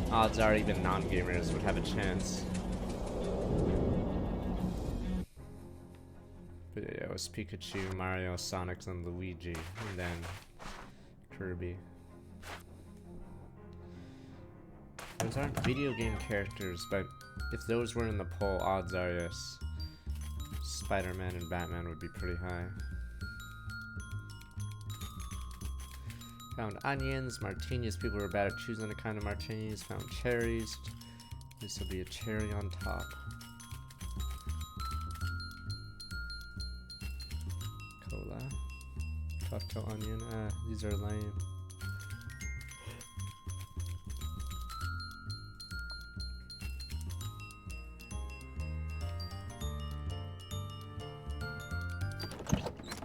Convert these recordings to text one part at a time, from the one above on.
Odds are even non-gamers would have a chance. But yeah, it was Pikachu, Mario, Sonic, and Luigi, and then Kirby. Those aren't video game characters, but if those were in the poll, odds are yes, Spider-Man and Batman would be pretty high. Found onions, martinis. People were bad at choosing the kind of martinis. Found cherries. This will be a cherry on top. Cola. Cocktail onion. Ah, these are lame.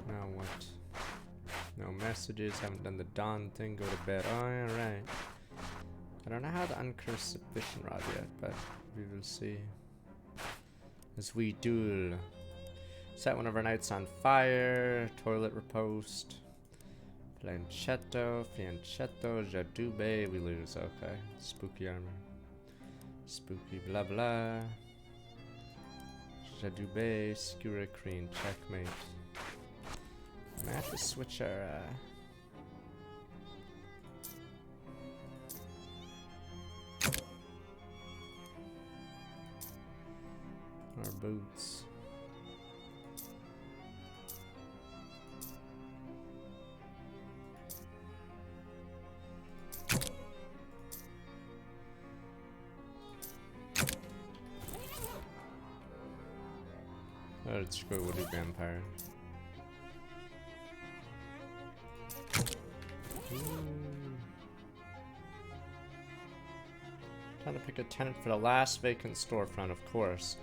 Now what? No messages. Haven't done the dawn thing. Go to bed. Oh, alright. I don't know how to uncurse the fishing rod yet, but we will see. As we duel. Set one of our knights on fire. Toilet riposte. Planchetto. Fianchetto. Jadube. We lose. Okay. Spooky armor. Spooky blah blah. Jadube. Skewer Crane. Checkmate. I have to switch our boots. Oh, let's go with the vampire. Trying to pick a tenant for the last vacant storefront, of course.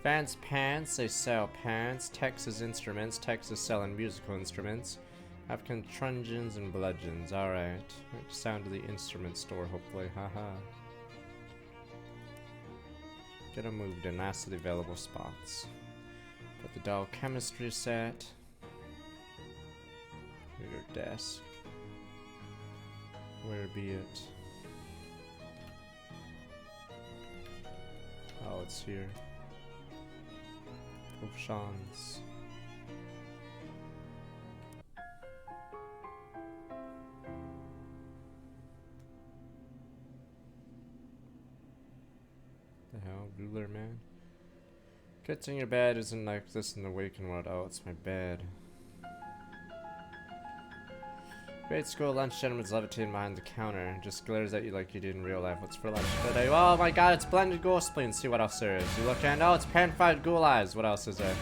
Fans pants, they sell pants. Texas instruments, Texas selling musical instruments. African truncheons and bludgeons, alright. Sound to the instrument store, hopefully, haha. Get them moved in last of the available spots. Put the doll chemistry set. Your desk. Where be it? Oh, it's here. Options. The hell, ruler man? Good thing your bed isn't like this in the waking world. Oh, it's my bed. Grade school lunch gentleman's levitating behind the counter. Just glares at you like you did in real life. What's for lunch today? Oh my god, it's blended ghoul spleen. See what else there is. You look and oh, it's pan-fried ghoul eyes. What else is there?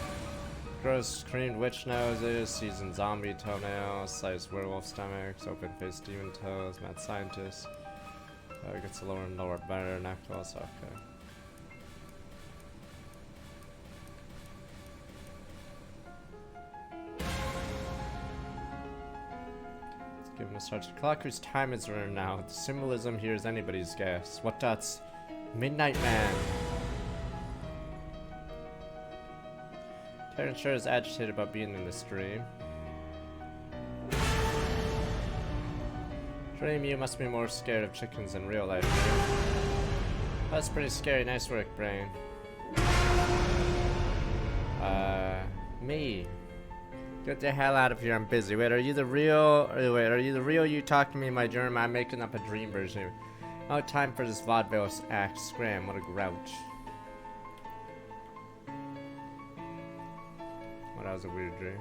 Gross creamed witch noses, seasoned zombie toenails, sliced werewolf stomachs, open-faced demon toes, mad scientist. Oh, it gets a lower and lower better necklace. Okay. Given a start. The clock whose time is running now. The symbolism here is anybody's guess. What dots? Midnight Man. Terrence sure is agitated about being in this dream. Dream, you must be more scared of chickens in real life. That's pretty scary. Nice work, brain. Me. Get the hell out of here, I'm busy. Wait, are you the real? Wait, are you the real you talking to me in my dream? I'm making up a dream version. No time for this vaudeville act. Scram, what a grouch. Well, that was a weird dream.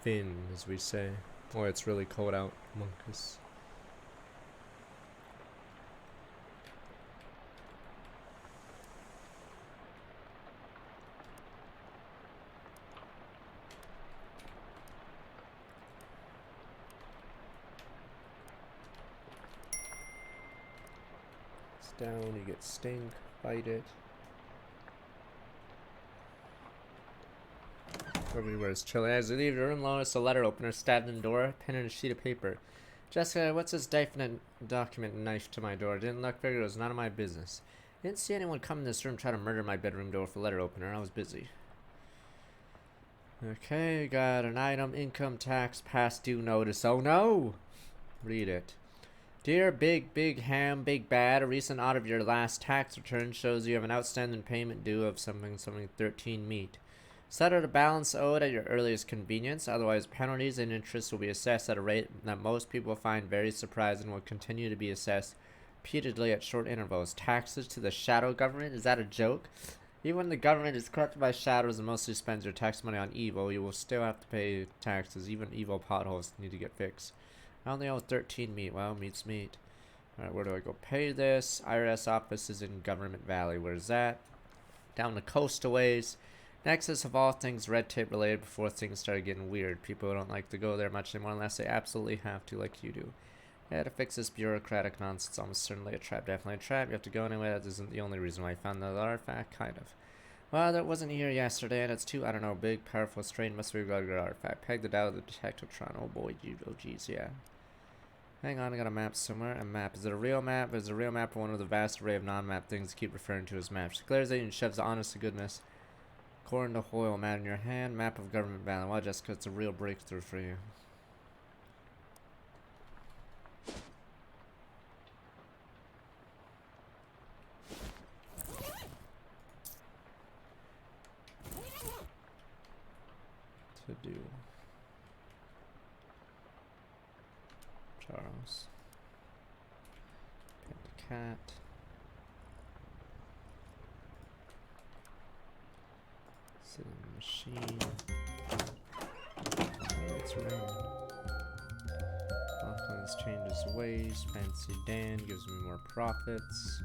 Thin, as we say. Oh, it's really cold out, monkus. Down, you get stink, bite it. Everywhere is chilly. As you leave your room, notice a letter opener stabbed in the door, pen and a sheet of paper. Jessica, what's this definite document knife to my door? Didn't look figured it was none of my business. Didn't see anyone come in this room try to murder my bedroom door with a letter opener. I was busy. Okay, got an item, income tax, past due notice. Oh no! Read it. Dear Big Ham, Big Bad, a recent audit of your last tax return shows you have an outstanding payment due of something 13 meat. Settle the balance owed at your earliest convenience, otherwise penalties and interest will be assessed at a rate that most people find very surprising and will continue to be assessed repeatedly at short intervals. Taxes to the shadow government? Is that a joke? Even when the government is corrupted by shadows and mostly spends your tax money on evil, you will still have to pay taxes. Even evil potholes need to get fixed. I only owe 13 meat. Well, meat's meat. Alright, where do I go pay this? IRS office is in Government Valley. Where's that? Down the coast a ways. Nexus of all things red tape related before things started getting weird. People don't like to go there much anymore unless they absolutely have to, like you do. Yeah, to fix this bureaucratic nonsense, almost certainly a trap, definitely a trap. You have to go anyway. That isn't the only reason why I found that artifact, kind of. Well, that wasn't here yesterday, and it's too, I don't know, big, powerful, strange, must be a good artifact. Pegged it out of the detectotron. Oh boy, oh geez, yeah. Hang on, I got a map somewhere. A map. Is it a real map? Is it a real map or one of the vast array of non-map things you keep referring to as maps? She glares at you and shoves the honest to goodness. Corn to Hoyle, mat in your hand. Map of Government Valley. Well, Jessica, it's a real breakthrough for you. To do. Charles. Pet the cat. Sit in the machine. Oh, it's raining. Auckland's changes ways. Fancy Dan gives me more profits.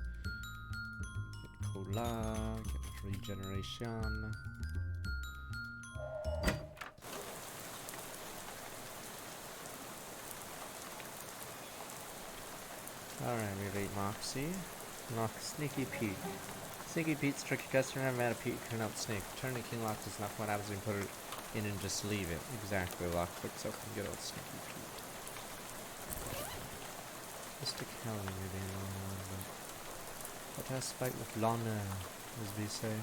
Get cola. Get regeneration. Alright, we have 8 Moxie. Lock Sneaky Pete. Sneaky Pete's tricky customer. Never met a Pete who can out snake. Turn the king lock does not what happens when you put it in and just leave it. Exactly, lock clicks open. Good old Sneaky Pete. Mr. Kelly, maybe but what has to fight with Lana, as we say.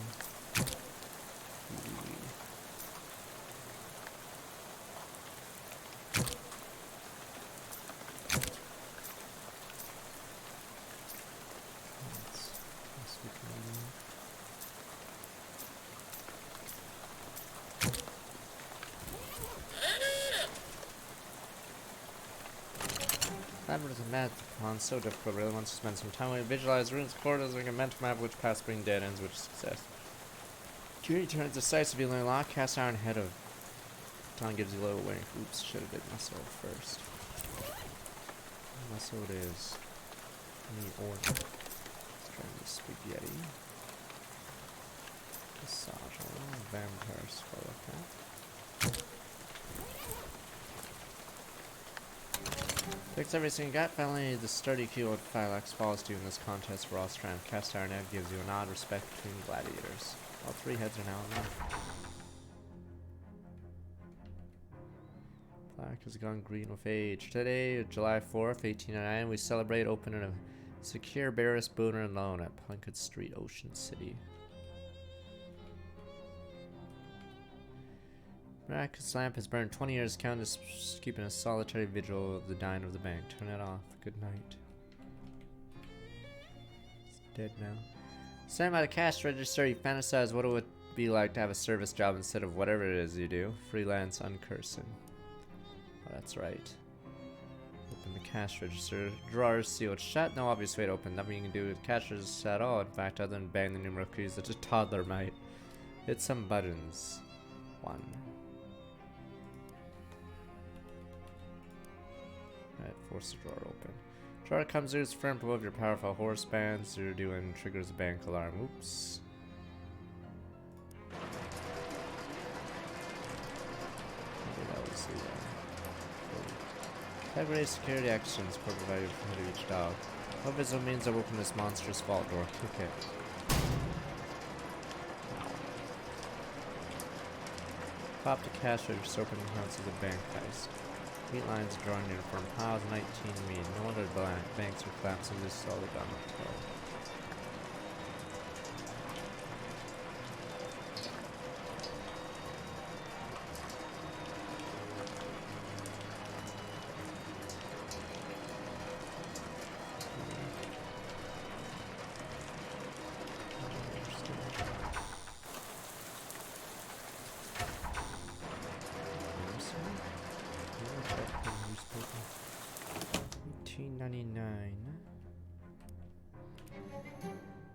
Labyrinth of Mad Pond, so difficult, really wants to spend some time with it. Visualize runes, corridors, and a mental map which pass bring dead ends, which is success. Curie turns decisively on lock, cast iron head of Tom gives you a little wink. Oops, should have did muscle first. Muscle it is. Any order. Let's try the spaghetti. Massage oil, vampire skull, okay. Fix everything you got. Finally, the sturdy keyword Phylax falls to you in this contest for all strength. Cast iron egg gives you an odd respect between gladiators. All 3 heads are now alive. Black has gone green with age. Today, July 4th, 1899, we celebrate opening a secure Barris Booner and Loan at Plunkett Street, Ocean City. Miraculous lamp has burned 20 years. Count is keeping a solitary vigil of the dying of the bank. Turn it off. Good night. It's dead now. Stand by the cash register. You fantasize what it would be like to have a service job instead of whatever it is you do. Freelance uncursing. Oh, that's right. Open the cash register. Drawers sealed shut. No obvious way to open. Nothing you can do with cash register at all. In fact, other than bang the numeral keys that a toddler might. Hit some buttons. 1. Alright, force the drawer open. Drawer comes loose firm above your powerful horse bands. You're doing triggers a bank alarm. Oops. Maybe that was the Integrity security actions provided from each dog. What visible means I've opened this monstrous vault door. Kick it. Pop the cash register open accounts of the bank heist. Meat lines drawn uniform. Piles 19 meat. No wonder banks are collapsing. This is all the gun until.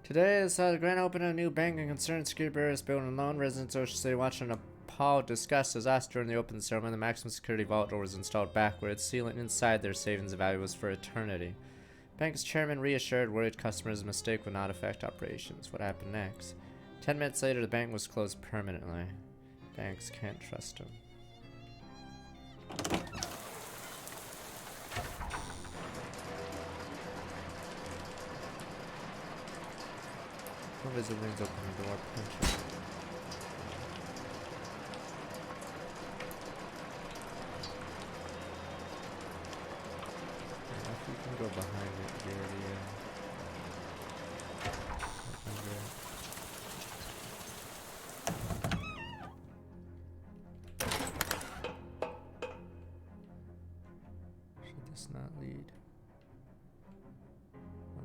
Today is the grand opening of a new bank and concerned security bureau is building alone. Residents of Ocean City watching a appalled discussed disaster during the open ceremony. The maximum security vault door was installed backwards, sealing inside their savings value was for eternity. Bank's chairman reassured worried customers the mistake would not affect operations. What happened next? 10 minutes later, the bank was closed permanently. Banks can't trust him. No visitor rings open the door. Punch it. If you can go behind it, the area. Should this not lead?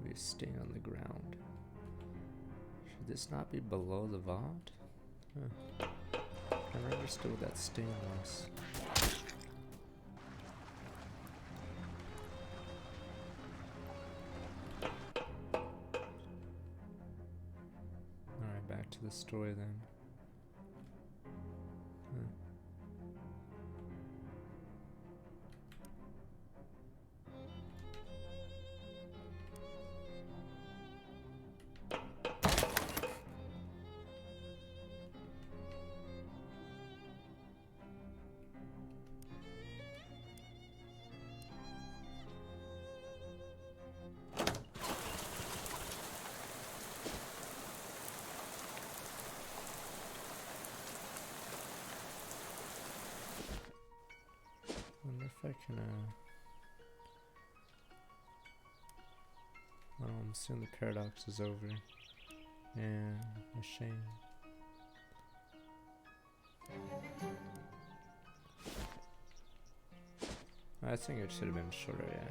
Maybe a stain on the ground. Should this not be below the vault? Huh. I never understood what that stain was. Alright, back to the story then. Huh. Wonder if I can, oh, I'm assuming the paradox is over. Yeah, a shame. I think it should have been shorter, yeah.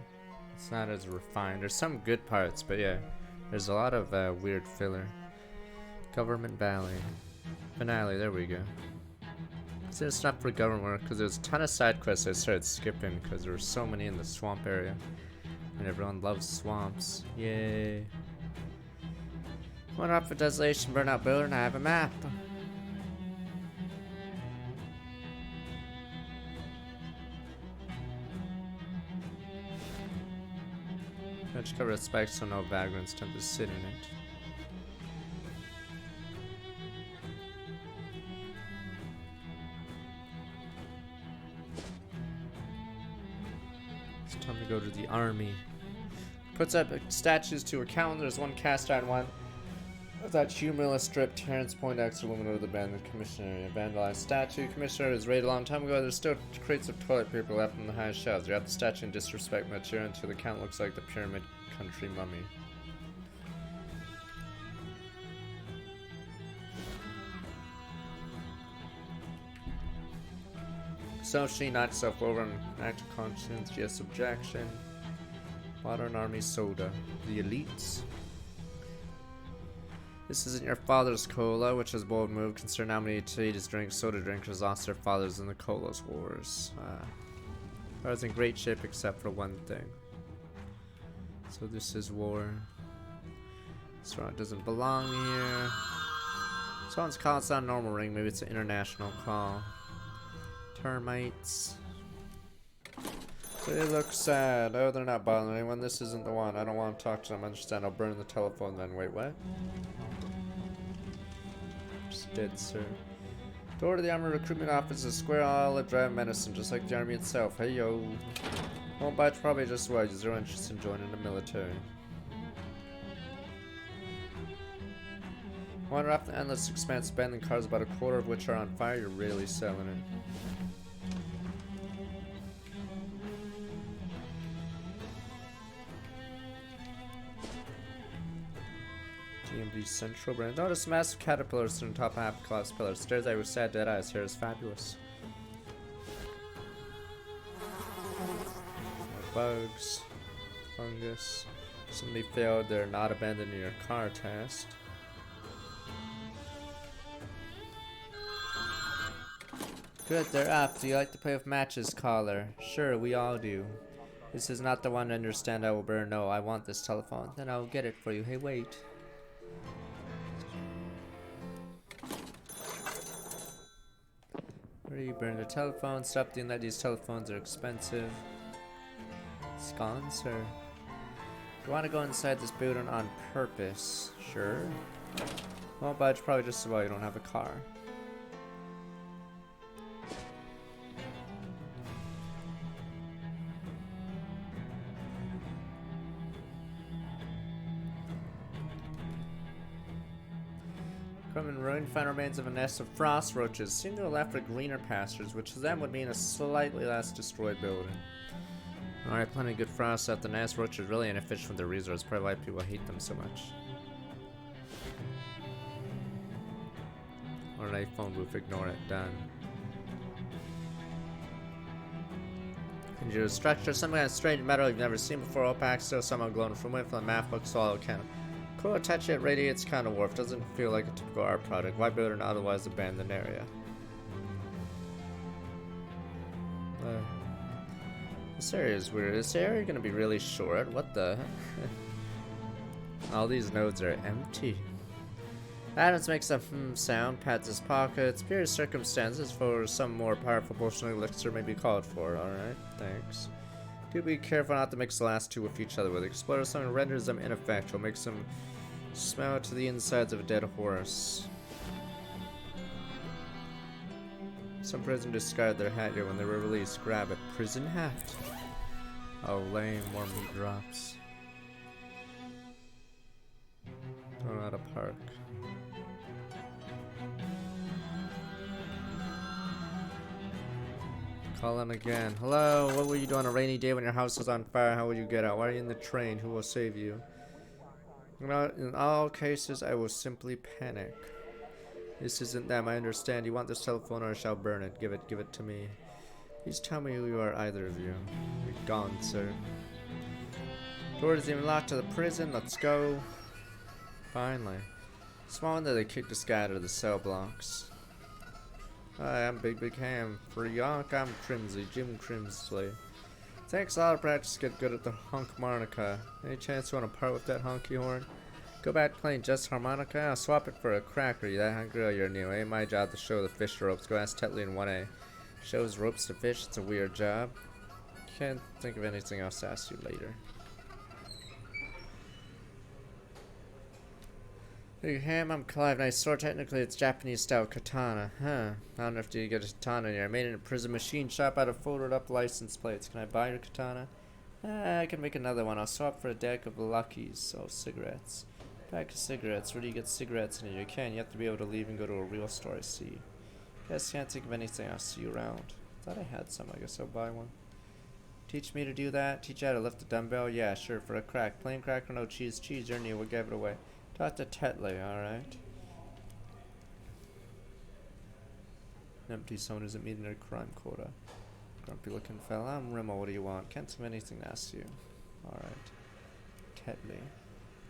It's not as refined. There's some good parts, but yeah. There's a lot of weird filler. Government Valley. Finale, there we go. So it's not for government work because there's a ton of side quests I started skipping because there were so many in the swamp area. And everyone loves swamps. Yay. One up for desolation, burnout builder, and I have a map. I just cover the spikes so no vagrants tend to sit in it. It's time to go to the army. Puts up statues to account. There's one cast iron one. That humorless strip, Terrence Poindexter, illuminated the abandoned commissioner area. Vandalized statue. Commissioner was raided a long time ago. There's still crates of toilet paper left in the highest shelves. You have the statue and disrespect material until the count looks like the pyramid country mummy. Self-she, not self-over, and act of conscience, yes, objection. Modern army soda. The elites. This isn't your father's cola, which is a bold move considering how many teenage drink soda drinkers lost their fathers in the cola's wars. I was in great shape except for one thing. So this is war. This round doesn't belong here. Someone's call, it's not a normal ring, maybe it's an international call. Termites. They look sad. Oh, they're not bothering anyone. This isn't the one. I don't want to talk to them. I understand. I'll burn the telephone then. Wait, what? Just dead, sir. Door to the army recruitment office is square olive drive medicine, just like the army itself. Hey, yo. Won't bite probably just well. You zero interest in joining the military. Wander off the endless expanse, abandoned cars, about a quarter of which are on fire. You're really selling it. DMV Central brand. Notice massive caterpillars sitting on top of half collapsed pillars. Stairs I with sad dead eyes. Here is fabulous. More bugs. Fungus. Somebody failed their not abandoning your car test. Good, they're up. Do you like to play with matches, caller? Sure, we all do. This is not the one to understand I will burn. No, I want this telephone. Then I will get it for you. Hey, wait. You burn the telephone. Stop thinking that these telephones are expensive. Scones, or you want to go inside this building on purpose? Sure. Won't budge, probably just as well you don't have a car. Come and ruin, find remains of a nest of frost roaches. Seem to have left for greener pastures, which to them would mean a slightly less destroyed building. Alright, plenty of good frost at the nest. Roaches really inefficient with their resources. Probably why people hate them so much. Or an iPhone booth, ignore it. Done. Conjure structure, some kind of strange metal you've never seen before. Opaque, still somehow glowing from within. The math looks solid, kind of cool. Touch it, radiates, kind of warped. Doesn't feel like a typical art product. Why build an otherwise abandoned area? This area is weird. Is this area gonna be really short? What the? All these nodes are empty. Adams makes a sound, pats his pockets. Pure circumstances for some more powerful potion elixir may be called for. Alright, thanks. Do be careful not to mix the last two with each other. With explosive, something renders them ineffectual. Makes them smell to the insides of a dead horse. Some prison discarded their hat here when they were released. Grab it. Prison hat. Oh, lame. More meat drops. Don't know how to park. Call in again. Hello, what will you do on a rainy day when your house is on fire? How will you get out? Why are you in the train? Who will save you? In all cases, I will simply panic. This isn't them, I understand. You want this telephone or I shall burn it. Give it to me. Please tell me who you are, either of you. Be gone, sir. Door isn't even locked to the prison. Let's go. Finally. Small wonder they kicked this guy out of the cell blocks. Hi, I'm Big Ham. For Yonk, I'm Crimsley, Jim Crimsley. Thanks a lot of practice to get good at the harmonica. Any chance you want to part with that honky horn? Go back to playing just harmonica? I'll swap it for a cracker. You that hungry? Oh, you're new. Ain't my job to show the fish the ropes. Go ask Tetley in 1A. Shows ropes to fish? It's a weird job. Can't think of anything else to ask you later. Big Ham, I'm Clive. Nice sword. Technically, it's Japanese style katana. Huh. I don't know if you get a katana in here. I made it in a prison machine shop out of folded up license plates. Can I buy your katana? I can make another one. I'll swap for a deck of Luckies. Oh, cigarettes. Pack of cigarettes. Where do you get cigarettes in here? You can. You have to be able to leave and go to a real store, I see. Guess can't think of anything. I'll see you around. Thought I had some. I guess I'll buy one. Teach me to do that? Teach you how to lift a dumbbell? Yeah, sure. For a crack. Plain cracker, no cheese. Cheese, you're new. We'll give it away. Talk to Tetley, alright. Empty, someone isn't meeting their crime quota. Grumpy looking fella. I'm Rimmel, what do you want? Can't think of anything to ask you. Alright. Tetley.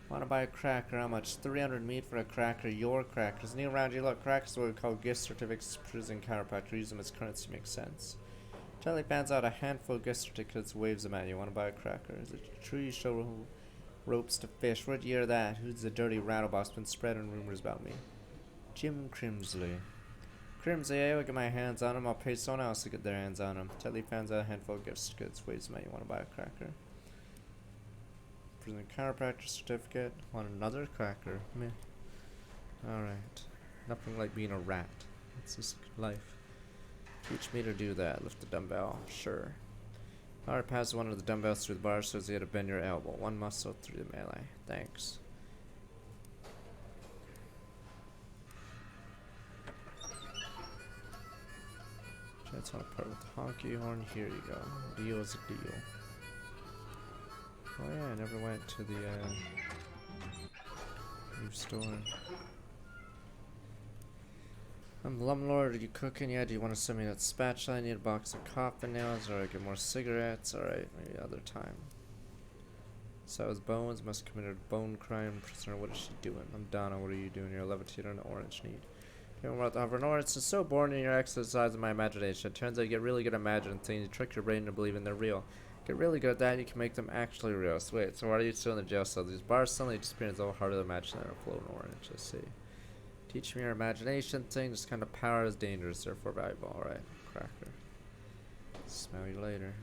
Wanna buy a cracker? How much? 300 meat for a cracker. Your crackers. Knee around you, look. Crackers are what we call gift certificates. Prison chiropractor. Use them as currency makes sense. Tetley pans out a handful of gift certificates, waves them at you. Wanna buy a cracker? Is it true you show ropes to fish? Where'd you hear that? Who's the dirty rattlebox been spreading rumors about me? Jim Crimsley. Crimsley, I will get my hands on him. I'll pay someone else to get their hands on him. Tetley fans out a handful of gifts. Goods. Waves me. You want to buy a cracker? Prison chiropractor certificate. Want another cracker? Meh. Alright. Nothing like being a rat. It's just life. Teach me to do that. Lift the dumbbell. Sure. Alright, pass one of the dumbbells through the bar so you had to bend your elbow. One muscle through the melee. Thanks. Chance on a part with the honky horn. Here you go. Deal is a deal. Oh yeah, I never went to the new store. I'm Lumlord, are you cooking yet? Do you want to send me that spatula? I need a box of coffin nails, or I get more cigarettes. Alright, maybe other time. So his bones must have committed a bone crime. Prisoner, what is she doing? I'm Donna, what are you doing? You're a levitator and an orange need. Talking about the hover it's just so boring in your exercise of my imagination. It turns out you get really good at imagining things. You trick your brain into believing they're real. Get really good at that, you can make them actually real. So wait, so why are you still in the jail cell? These bars suddenly experience a little harder to imagine than a floating orange. Let's see. Teach me your imagination thing. This kind of power is dangerous, therefore valuable. Alright, Smell you later.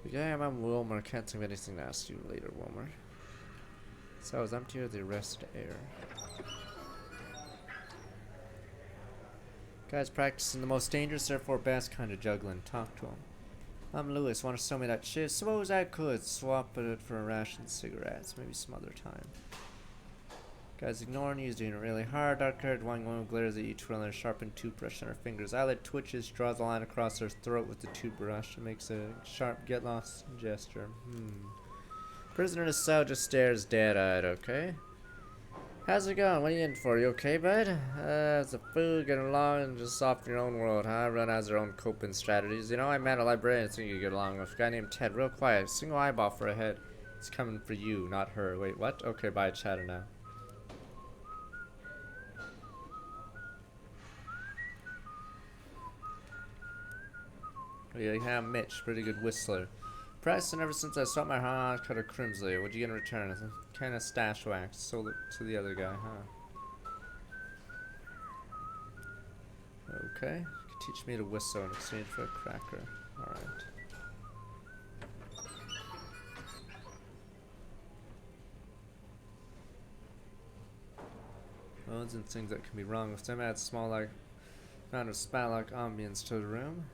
Yeah, I'm Wilmer. Can't think of anything to ask you later, Wilmer. So, is empty of the arrested air. Guys practicing the most dangerous, therefore best kind of juggling. Talk to him. I'm Lewis. Want to sell me that shit? Suppose I could swap it for a ration of cigarettes. Maybe some other time. Guys ignoring you. He's doing it really hard. Dark-haired one glares at you, twirling a sharpened toothbrush on her fingers. Eyelid twitches, draws a line across her throat with the toothbrush, and makes a sharp get-lost gesture. Prisoner in his cell just stares dead-eyed, okay? How's it going? What are you in for? You okay, bud? It's the food, getting along, and just off in your own world, huh? Everyone has their own coping strategies. You know, I met a librarian I think you get along with. A guy named Ted, real quiet, single eyeball for a head. He's coming for you, not her. Wait, what? Okay, bye, chatter now. Yeah, Mitch, pretty good whistler. Preston, ever since I swapped my heart cut a crimsley. What'd you get in return? A kind of stash wax. Sold it to the other guy, huh? Okay. You can teach me to whistle in exchange for a cracker. Alright. Modes and things that can be wrong with them. Add small like amount of spa-like ambience to the room.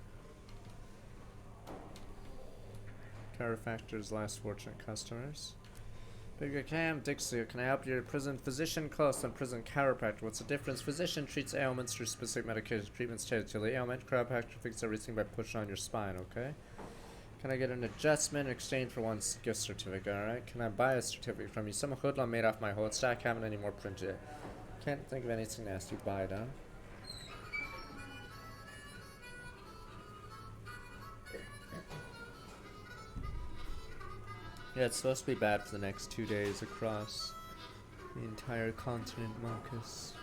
Chiropractor's last fortunate customers. Bigger Cam, Dixie, can I help your prison physician? Close on prison chiropractor. What's the difference? Physician treats ailments through specific medication. Treatment's tailored to the ailment. Chiropractor fixes everything by pushing on your spine, okay? Can I get an adjustment in exchange for one gift certificate, alright? Can I buy a certificate from you? Some hoodlum made off my whole stack, haven't any more printed. Can't think of anything nasty to buy it on. Yeah, it's supposed to be bad for the next 2 days across the entire continent, Marcus.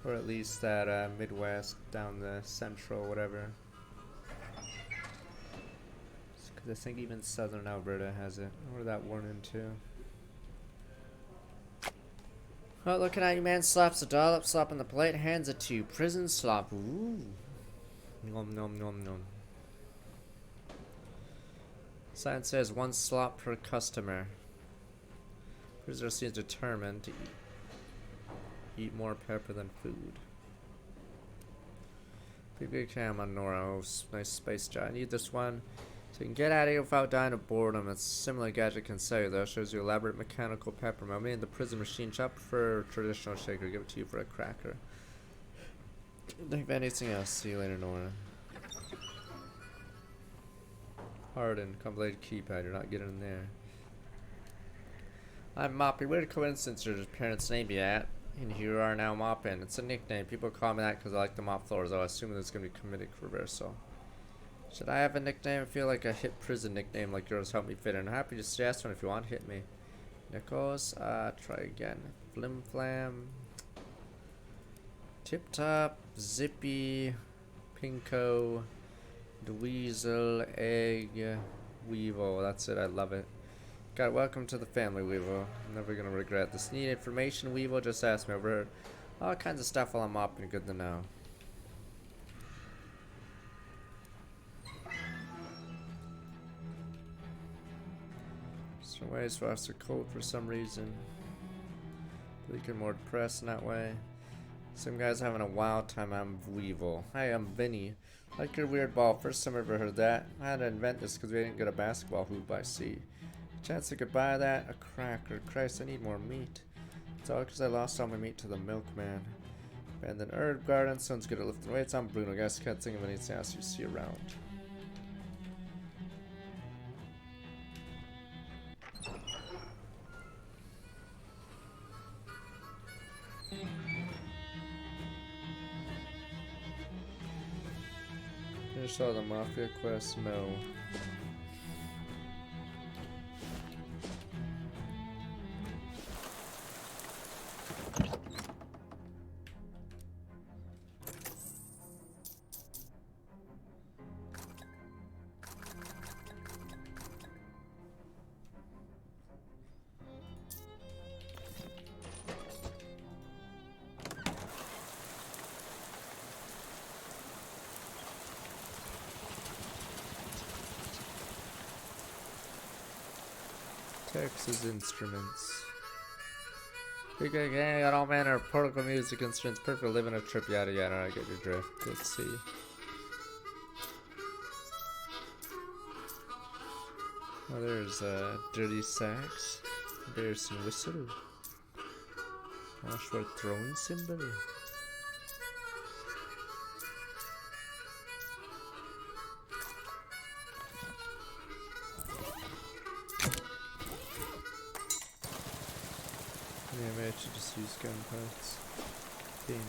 Or at least that Midwest, down the central, whatever. Because I think even southern Alberta has it. Or that warning too. Oh, looking at you, man. Slaps a dollop, slopping the plate, hands it to you. Prison slop. Ooh. Nom nom nom nom. Sign says 1 slop per customer. Prisoner seems determined to eat more pepper than food. Big cam on Nora. Oh, nice space jar. I need this one so you can get out of here without dying of boredom. It's a similar gadget can sell you though. Shows you elaborate mechanical pepper. I made in the prison machine shop for traditional shaker. Give it to you for a cracker. Think of anything else. See you later, Nora. Harden, blade keypad, you're not getting in there. I'm Moppy. Weird coincidence your parents' name you at. And here you are now mopping. It's a nickname. People call me that because I like to mop floors. I assume there's going to be comedic reversal. Should I have a nickname? I feel like a hit prison nickname like yours help me fit in. I'm happy to suggest one if you want. Hit me. Nichols. Try again. Flim Flam. Tip Top. Zippy. Pinko. Dweezil, Egg, Weevil. That's it. I love it. God, welcome to the family, Weevil. I'm never gonna regret this. Need information, Weevil? Just ask me. I've heard all kinds of stuff while I'm mopping. Good to know. Some ways for us to cold for some reason. Leaking more depressed in that way. Some guy's having a wild time. I'm Weevil. Hi, I'm Vinny. Like your weird ball. First time I ever heard that. I had to invent this because we didn't get a basketball hoop, I see. Chance I could buy that? A cracker. Christ, I need more meat. It's all because I lost all my meat to the milkman. Abandoned herb garden. Sounds good at lifting weights. I'm Bruno. Guys, can't think of anything else you see around. Finish all the mafia quests? No. Texas Instruments. Big gang got all manner of portable music instruments, perfect for living a trip, yada yada. I get your drift. Let's see. Oh, there's dirty sax, there's some whistle, for throne symbol. Yeah, maybe I should just use gun parts. Bing.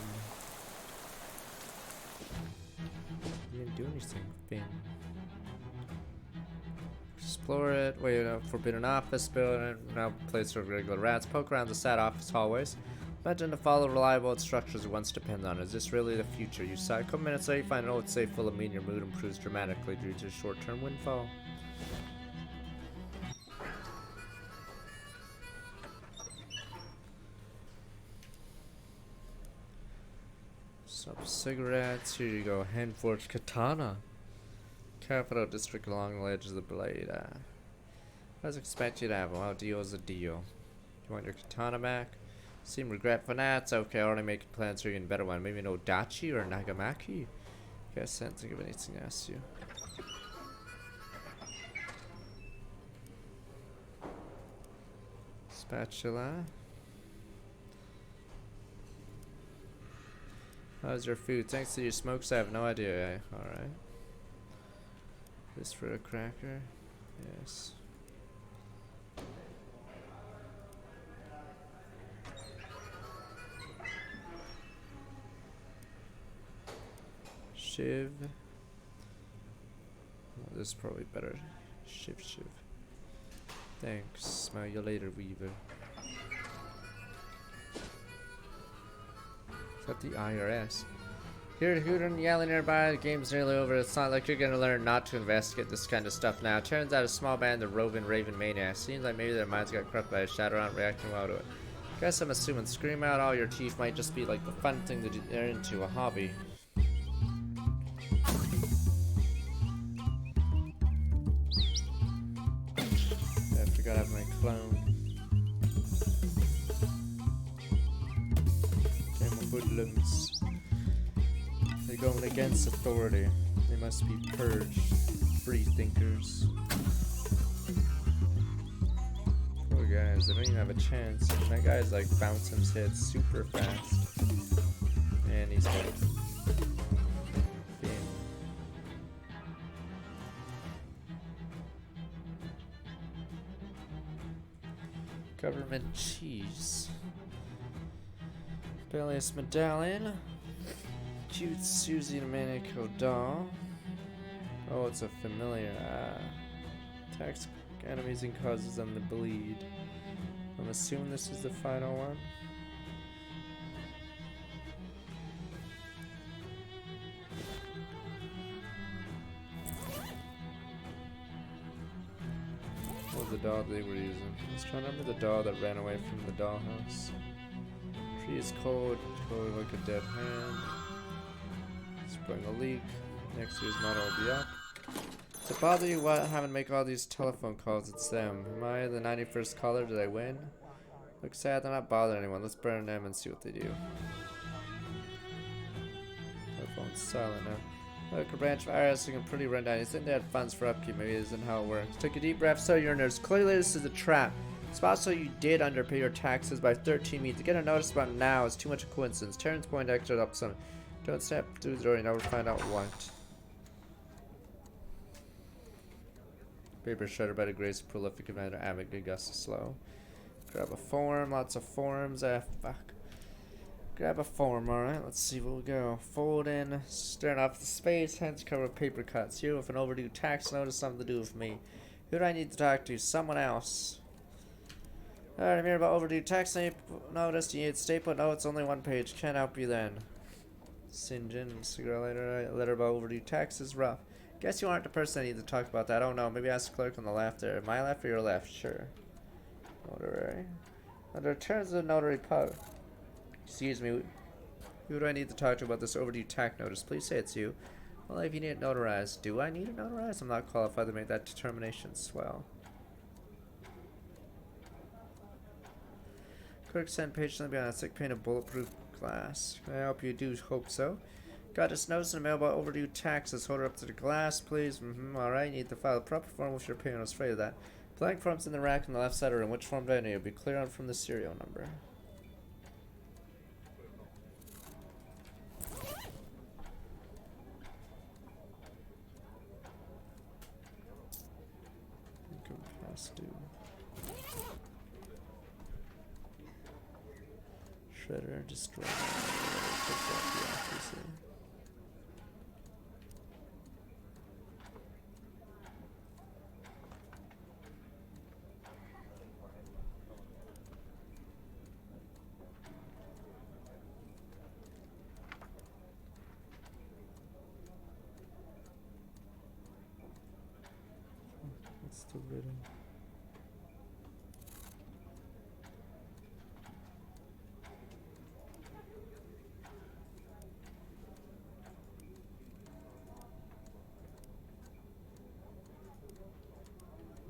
Didn't do anything. Bing. Explore it. Wait, a forbidden office building. Now place for regular rats. Poke around the sad office hallways. Imagine to follow reliable instructions you once depend on. Is this really the future? You sigh. A couple minutes later, you find an old safe full of mean. Your mood improves dramatically due to short-term windfall. Some cigarettes. Here you go. Hand-forged katana. Capital district along the edge of the blade. I was expecting you to have one. Well, deal is a deal. You want your katana back? Seem regretful. Nah, it's okay. Already making plans for you a better one. Maybe no Dachi or Nagamaki? Guess I can't think of anything else you. Spatula. How's your food? Thanks to your smokes, I have no idea. Alright. This for a cracker? Yes. Shiv. Oh, this is probably better. Shiv. Thanks. Smell you later, Weaver. Is that the IRS? Hear hooting and yelling nearby, the game's nearly over. It's not like you're gonna learn not to investigate this kind of stuff now. Turns out a small band of roving raven maniacs. Seems like maybe their minds got corrupted by a shadow, aren't reacting well to it. Guess I'm assuming scream out all your teeth might just be like the fun thing that they're into, a hobby. I forgot to have my clone. Okay, my hoodlums. They're going against authority. They must be purged. Free thinkers. Poor guys, they don't even have a chance. That guy's like bouncing his head super fast. And he's dead. Bam. Government cheese. Bellius medallion. Cute Susie Domenico doll. Oh, it's a familiar. Attacks enemies and causes them to bleed. I'm assuming this is the final one. What was the doll they were using? I was trying to remember the doll that ran away from the dollhouse. Tree is cold like a dead hand. Spring a leak. Next year's model will be up. To bother you having to make all these telephone calls, it's them. Am I the 91st caller? Did I win? Looks sad they're not bothering anyone. Let's burn them and see what they do. Telephone's silent now. Look, a branch of IRS looking pretty run down. You think they had funds for upkeep? Maybe this isn't how it works. Take a deep breath, so your nerves. Clearly this is a trap. It's possible you did underpay your taxes by 13 meat. To get a notice about now is too much a coincidence. Terrence point extra up some. Don't step through the door, you never find out what. Paper shredder by the grace of prolific commander Avic Augustus Slow. Grab a form, lots of forms. Fuck. Grab a form, alright, let's see what we go. Fold in, staring off the space, hands covered with paper cuts. You with an overdue tax notice, something to do with me. Who do I need to talk to? Someone else. Alright, I'm here about overdue tax notice. You need staple? No, it's only one page. Can't help you then. Sinjin, cigarette letter about overdue taxes, rough. Guess you aren't the person I need to talk about that. Oh no, maybe ask the clerk on the left there. My left or your left? Sure. Notary. Under terms of notary pub. Excuse me, who do I need to talk to about this overdue tax notice? Please say it's you. Well, if you need it notarized. Do I need it notarized? I'm not qualified to make that determination. Swell. quicksand patiently behind a thick pane of bulletproof glass. I hope you do hope so. Got this notice in the mail about overdue taxes. Hold it up to the glass, please. Alright, you need to file a proper form with your payment. I was afraid of that. Blank form's in the rack on the left side of the room. Which form do I need? It'll be clear on from the serial number. Income past due. Shredder, destroy. What's the written?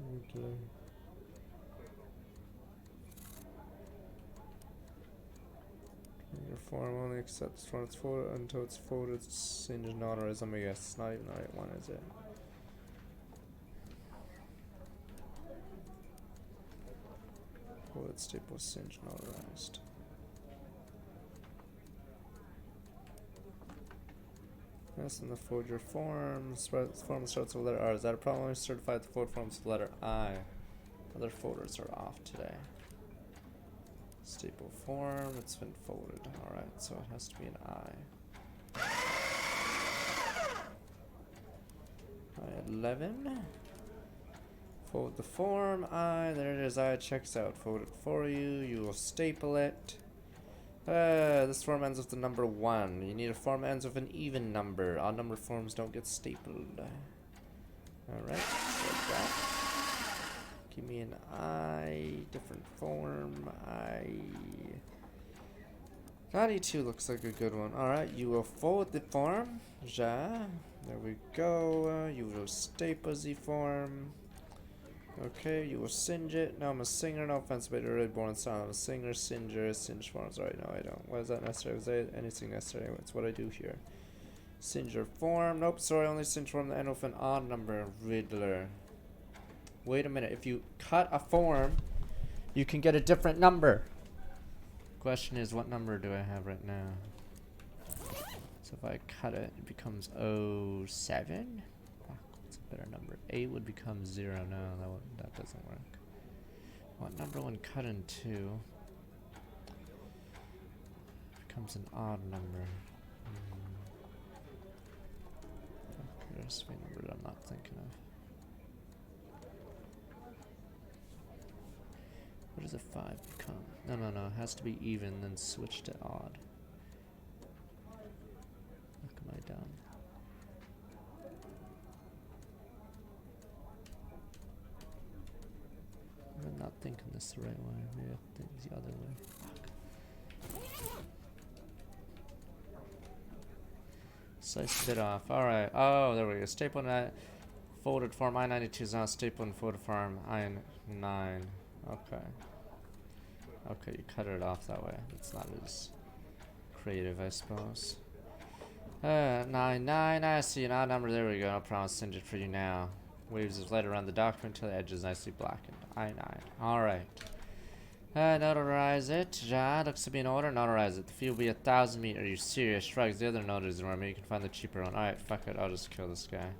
Regular. Your form only accepts from its photo until it's folded, singed, and notarized. I guess it's not even the right one, is it? Folded, staple, singed, notarized. Yes, and the fold your form. Form starts with the letter R. Is that a problem? Certified the fold forms with the letter I. Other folders are off today. Staple form, it's been folded. Alright, so it has to be an I. I-11. Fold the form, I, there it is, I checks out. Fold it for you, you will staple it. This form ends with the number 1. You need a form that ends with an even number. Odd number forms don't get stapled. Alright, like that. Give me an I, different form, I. 92 looks like a good one. Alright, you will fold the form. Ja. There we go. You will staple the form. Okay, you will singe it. Now I'm a singer, no offense, but you're really born sound. I'm a singer, singer, singe forms. Alright, no, I don't. Why is that necessary? Was that anything necessary? It's what I do here. Singer form. Nope, sorry, only singe form that end with an odd number. Riddler. Wait a minute, if you cut a form, you can get a different number. Question is, what number do I have right now? So if I cut it, it becomes 07. What's a better number? 8 would become 0. No, that doesn't work. What number when cut in 2 becomes an odd number? There has to be a number that I'm not thinking of. What does a 5 become? No, it has to be even, then switch to odd. Look, am I dumb? I'm not thinking this the right way. Maybe I think the other way. Fuck. Slice it off. Alright. Oh, there we go. Staple that. Folded form I-92 is now staple and folded form I-9. Okay. Okay, you cut it off that way. It's not as creative, I suppose. 9, I see an odd number. There we go. No problem. I'll send it for you now. Waves his light around the document until the edge is nicely blackened. I-9. Alright. Notarize it. Ja, looks to be in order. Notarize it. The fee will be 1,000 meters. Are you serious? Shrugs. The other notaries are maybe you can find the cheaper one. Alright, fuck it. I'll just kill this guy.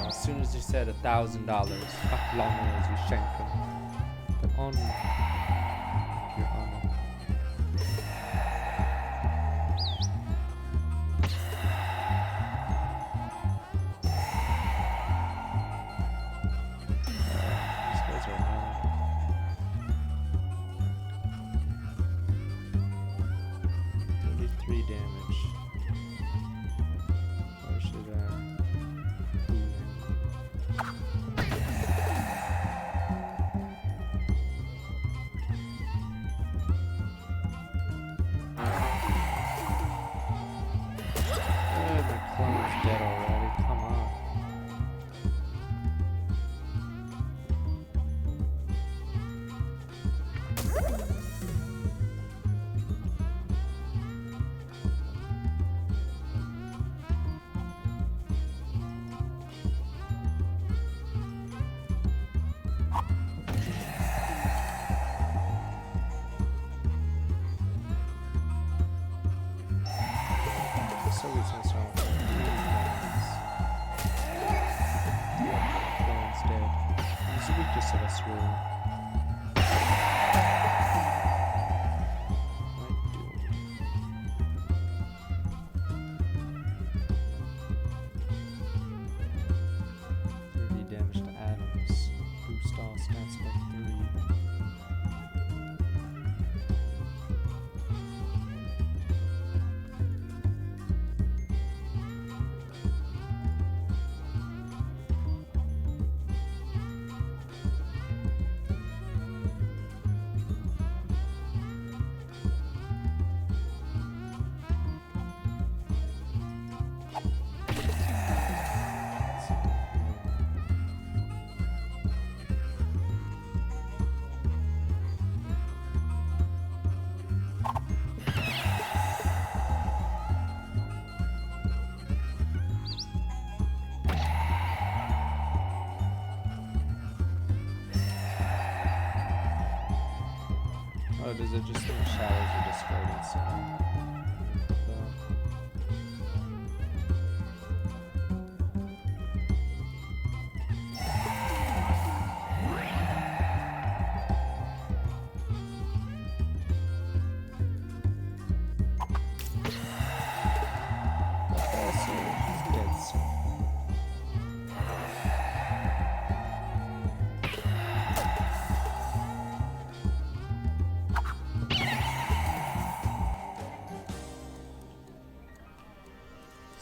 As soon as he said $1,000, fuck Lana as we shank him. But on your honor. These guys are hard. 33 damage. Why should I? Oh, does it just mean shadows are discarded? So.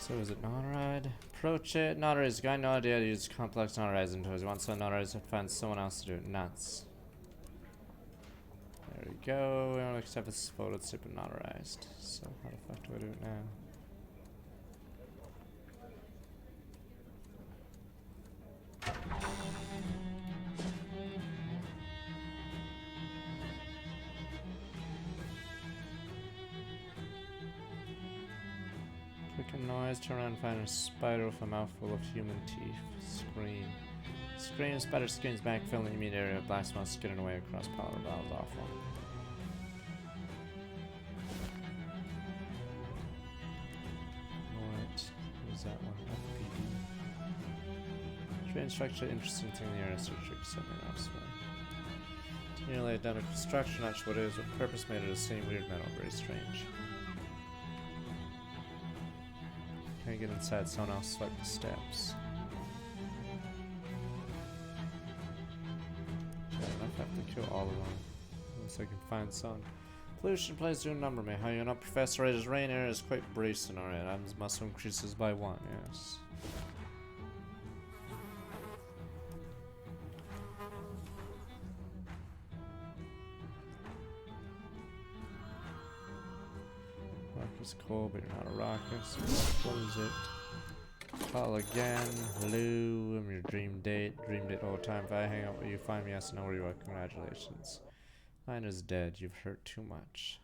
So is it non-ride? Approach it. Non-ride is got no idea to use complex non-rides until he wants some non-rides to find someone else to do it. Nuts. There we go. We don't accept this photo. It's super non-rized. So how the fuck do I do it now? Click a noise, turn around and find a spider with a mouthful of human teeth. Scream. Scream, spider screams back, filling the immediate area of black smoke skidding away across powder valves. Awful. What is that one? FPD. Strange structure, interesting thing in the area of surgery, something elsewhere. It's nearly identical structure, not sure what it is, what purpose made it the same weird metal, very strange. Can I get inside? Someone else swipe the steps. Yeah, enough I have to kill all of them. Unless I can find some. Pollution plays to a number, me. How you know Professor Raid's rain area is quite bracing, alright. Adam's muscle increases by 1, yes. Rock is cold, but you're not a rocket, so close it. Call again. Hello, I'm your dream date. Dream date all the time. If I hang out with you, find me, yes, I know where you are. Congratulations. Mine is dead. You've hurt too much.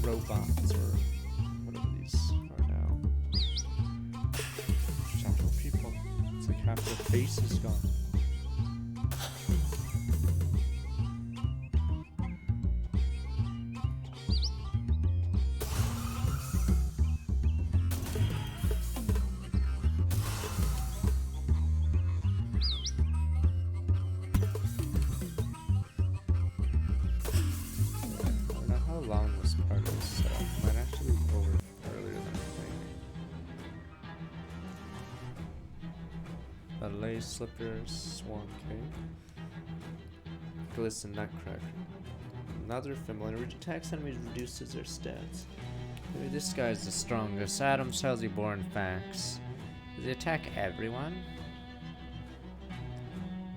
Robots, or whatever these are now. Shadow people. It's like half their face is gone. Ballet slippers, swan cake. Glisten nutcracker. Another familiar which attacks enemies reduces their stats. Maybe this guy's the strongest. Adam tells you born facts. Does he attack everyone?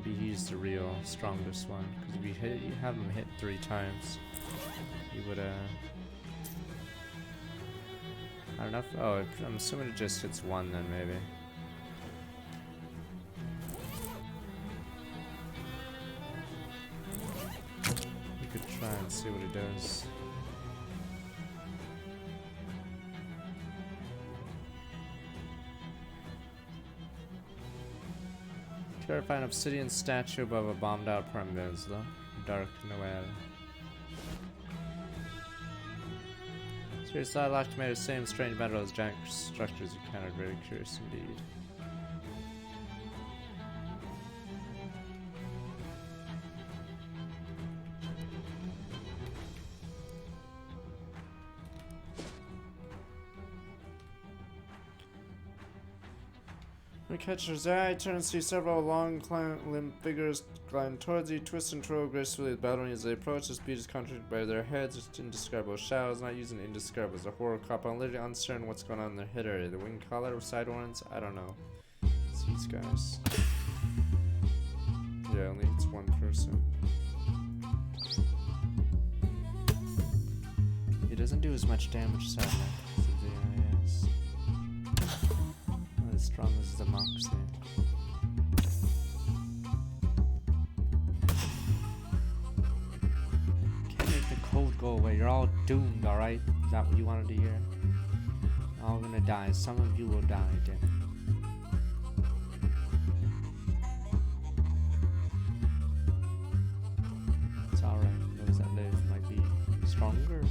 Maybe he's the real strongest one. Because if you have him hit 3 times, he would I don't know if, oh, I'm assuming it just hits 1 then maybe. We could try and see what it does. Terrifying obsidian statue above a bombed out premises, though. Dark Noel. Seriously, I'd like to make the same strange metal as giant structures encountered. Very curious indeed. When he catches his eye, turns to see several long, limb figures glide towards you, twist and twirl gracefully, battling as they approach. The speed is contradicted by their heads, just indescribable shadows. Not using indescribable as a horror cop. I'm literally uncertain what's going on in their head area. The wing collar or side ones? I don't know. It's these guys. Yeah, only it's one person. He doesn't do as much damage, sadly. As strong as the monks there. Can't make the cold go away. You're all doomed, alright? Is that what you wanted to hear? All gonna die. Some of you will die, damn. stronger.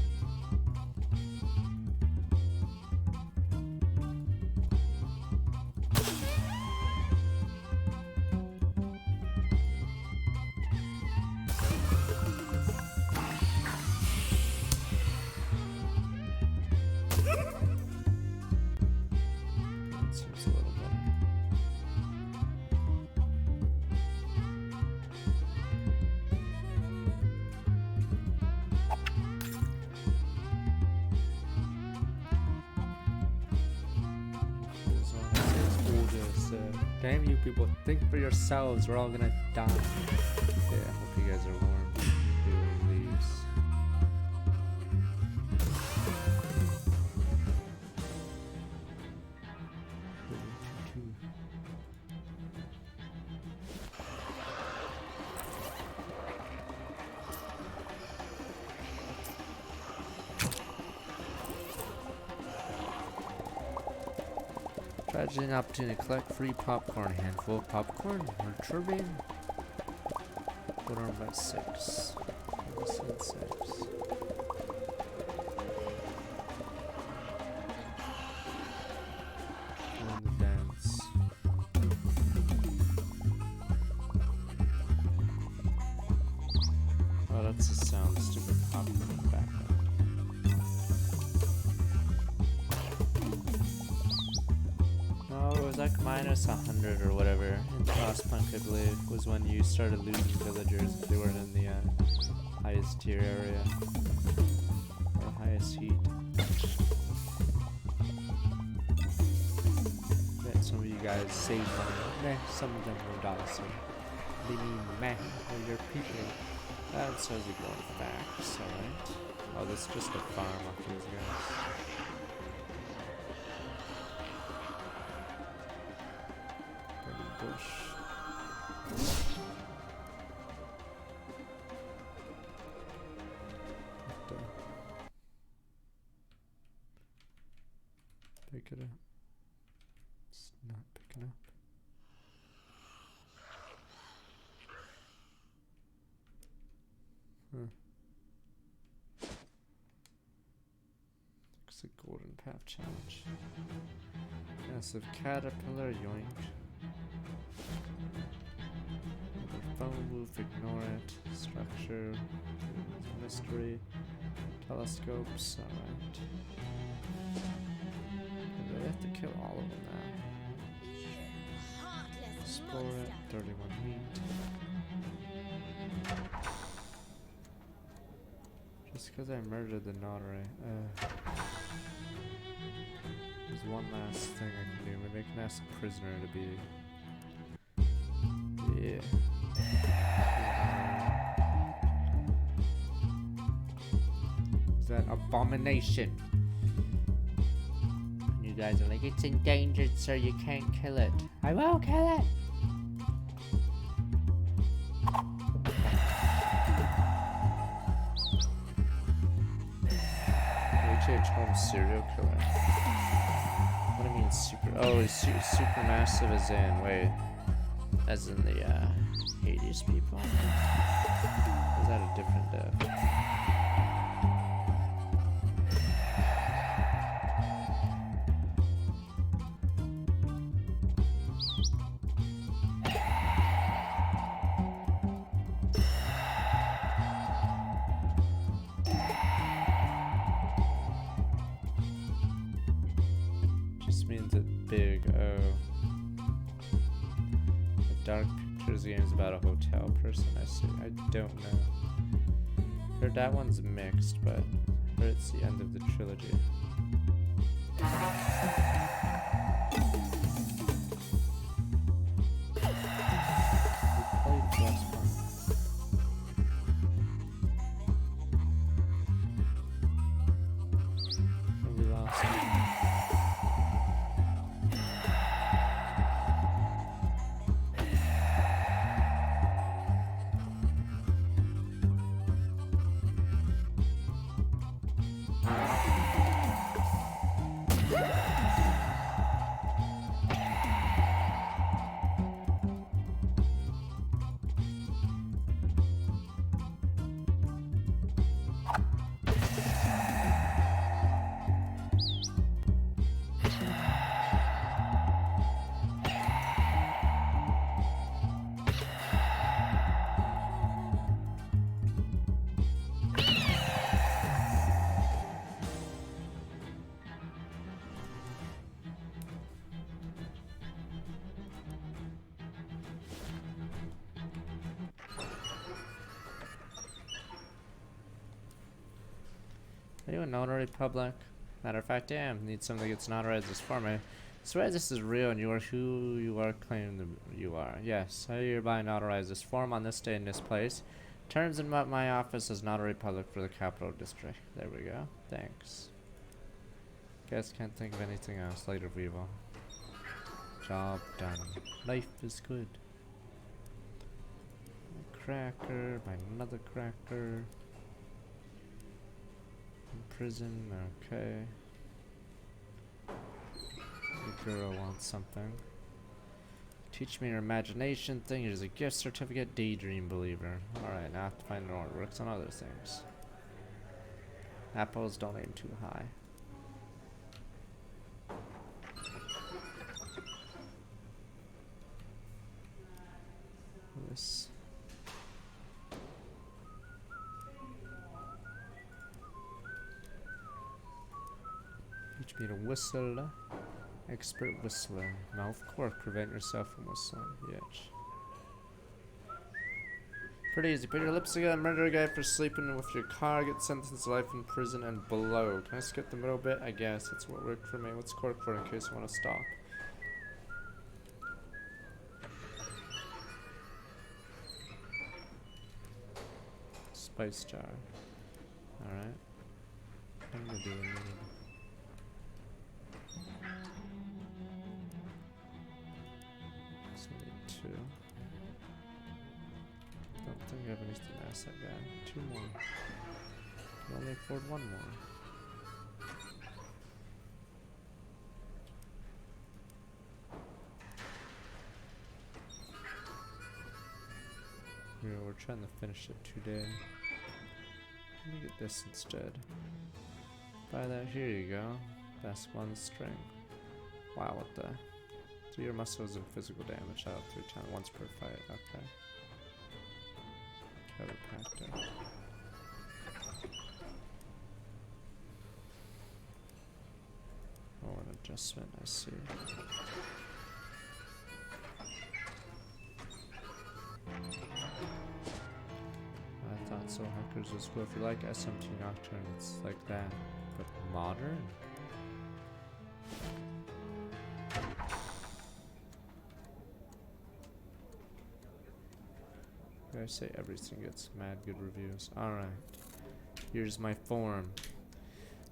That seems a little better. As long as it's older, damn you people, think for yourselves, we're all gonna die. Yeah, I hope you guys are warm doing these. Tragedy and opportunity. Collect free popcorn. Handful of popcorn. Nurture bean. Put on by 6. I said 6. Join the dance. Oh, that's the sound. Stupid popcorn in the background. It was like minus 100 or whatever in Frostpunk, I believe, was when you started losing villagers if they weren't in the highest tier area or highest heat. Bet some of you guys save money. Meh, some of them will die, so they mean meh, or your people. That says you're going facts, alright? Oh, this is just a farm off these guys. Pick it up. It's not picking up. Looks like golden path challenge. Massive caterpillar, yoink. Phone move, ignore it. Structure, mystery, telescopes, alright. I have to kill all of them now. Explore it, 31 meat. Just because I murdered the notary. There's one last thing I can do. Maybe I can ask the prisoner to be. Yeah. Is that abomination? You guys are like, it's endangered, sir. You can't kill it. I will kill it. HH home serial killer. What do you mean super? Oh, he's super massive as in, wait. As in the Hades people? Or is that a different Just means it's big, oh. The Dark Pictures game is about a hotel person, I see. I don't know. Heard that one's mixed, but heard it's the end of the trilogy. Are you a notary public? Matter of fact, damn. Need something that gets notarized this for me. Swear this is real and you are who you are claiming you are. Yes, I hereby notarize this form on this day in this place. Terms in my office as notary public for the Capital District. There we go. Thanks. Guess can't think of anything else. Later, Weevil. Job done. Life is good. Cracker, buy another cracker. In prison, okay. The girl wants something. Teach me your imagination thing. Here's a gift certificate. Daydream believer. Alright, now I have to find an order. Works on other things. Apples don't aim too high. This. Teach me to whistle. Expert whistler. Mouth cork. Prevent yourself from whistling. Yes. Pretty easy. Put your lips together. Murder a guy for sleeping with your car. Get sentenced to life in prison and below. Can I skip the middle bit? I guess. That's what worked for me. What's cork for in case I want to stop? Spice jar. Alright. I'm gonna do a little. So I need 2. Don't think I have anything to ask that guy. 2 more. Can only afford 1 more. Yeah, we're trying to finish it today. Let me get this instead. Buy that. Here you go. Best 1 string. Wow, what the? 3 your muscles and physical damage out 3 times, once per fight. Okay. Chiropractor. Oh, an adjustment. I see. I thought so. Hackers was cool. If you like SMT Nocturne, it's like that, but modern. I say everything gets mad good reviews. Alright. Here's my form.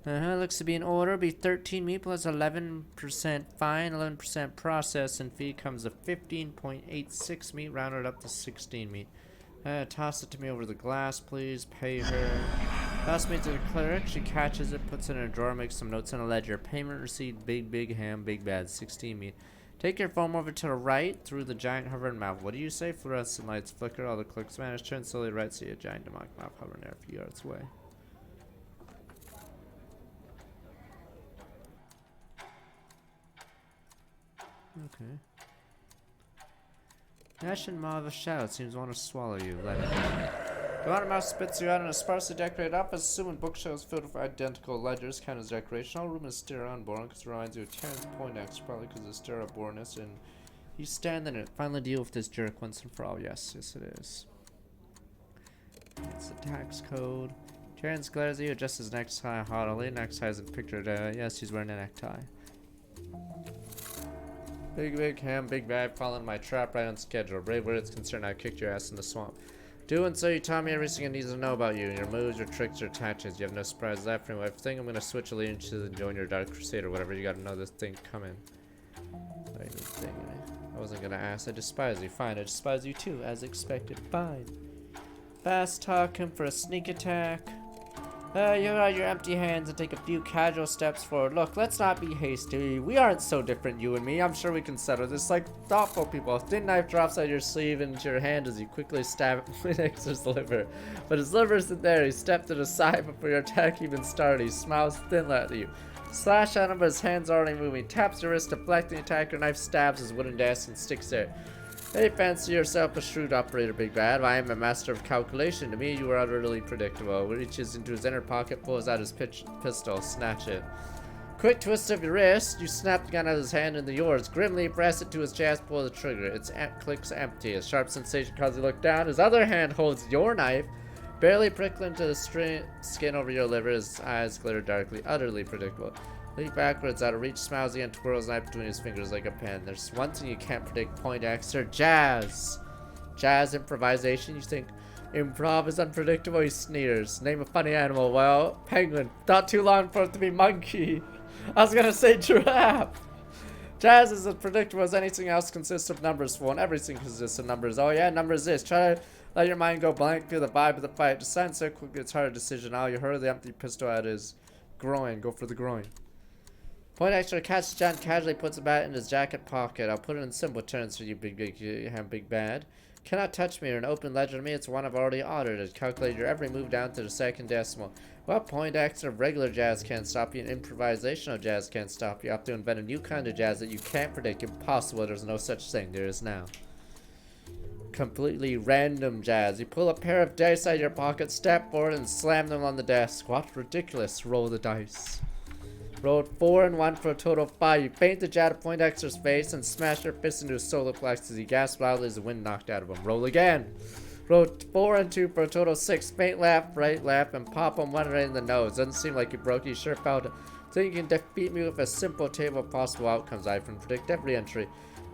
Looks to be in order. Be 13 meat plus 11% fine, 11% process, and fee comes to 15.86 meat, rounded up to 16 meat. Toss it to me over the glass, please. Pay her. Toss me to the cleric. She catches it, puts it in a drawer, makes some notes on a ledger. Payment received, big ham, big bad, 16 meat. Take your phone over to the right through the giant hovering mouth. What do you say? Fluorescent lights flicker, all the clicks vanish. Turn slowly right, see a giant demonic mouth hovering there a few yards away. Okay. Ashen maw of a shadow seems to want to swallow you. Let it go. The water mouse spits you out in a sparsely decorated office, assuming bookshelves filled with identical ledgers count as decoration. All room is sterile and boring because it reminds you of Terrence Poindexter, probably because of sterile boreness, and you stand in it. Finally deal with this jerk once and for all. Yes, yes it is. It's the tax code. Terrence glares at you, adjusts his necktie haughtily. Necktie isn't pictured. Yes, he's wearing a necktie. Big ham, big bag, following my trap right on schedule. Brave where it's concerned, I kicked your ass in the swamp. Doing so, you taught me everything I need to know about you. Your moves, your tricks, your tactics. You have no surprises left from me. I think I'm gonna switch allegiances and join your Dark Crusade or whatever. You gotta know this thing coming. I wasn't gonna ask. I despise you. Fine, I despise you too, as expected. Fine. Fast talking for a sneak attack. You got your empty hands and take a few casual steps forward. Look, let's not be hasty. We aren't so different, you and me. I'm sure we can settle this like thoughtful people. A thin knife drops out of your sleeve into your hand as you quickly stab Phoenix's liver. But his liver isn't there. He stepped to the side before your attack even started. He smiles thinly at you. Slash at him, but his hand's already moving. Taps your wrist, deflecting the attack. Your knife stabs his wooden desk and sticks there. Hey, fancy yourself a shrewd operator, Big Bad. I am a master of calculation. To me, you are utterly predictable. Reaches into his inner pocket, pulls out his pistol, snatch it. Quick twist of your wrist, you snap the gun out of his hand into yours. Grimly press it to his chest, pull the trigger. Its clicks empty. A sharp sensation causes you to look down. His other hand holds your knife, Barely prickling to the skin over your liver, his eyes glitter darkly, utterly predictable. Leap backwards, out of reach, smiles again, twirls knife between his fingers like a pen. There's one thing you can't predict, Poindexter: jazz. Jazz improvisation, you think improv is unpredictable? He sneers. Name a funny animal. Well, penguin. Not too long for it to be monkey. I was gonna say giraffe. Jazz is as predictable as anything else, consists of numbers. One, everything consists of numbers. Oh yeah, numbers this. Try to let your mind go blank through the vibe of the fight. Decide so quickly it's hard a decision. Oh, you heard the empty pistol at his groin. Go for the groin. Poindexter catches John, casually puts a bat in his jacket pocket. I'll put it in simple terms for you, big bad. Cannot touch me or an open ledger to me. It's one I've already audited. Calculate your every move down to the second decimal. Well, Poindexter, regular jazz can't stop you, and improvisational jazz can't stop you. You have to invent a new kind of jazz that you can't predict. Impossible. There's no such thing. There is now. Completely random jazz. You pull a pair of dice out of your pocket, step forward, and slam them on the desk. What? Ridiculous. Roll the dice. Rolled 4 and 1 for a total of 5. You feint the jab at Poindexter's face and smash your fist into his solar plex as he gasps loudly as the wind knocked out of him. Roll again. Rolled 4 and 2 for a total of 6. Faint laugh, right laugh, and pop him one right in the nose. Doesn't seem like you broke. You sure felt it. Think you can defeat me with a simple table of possible outcomes. I can predict every entry.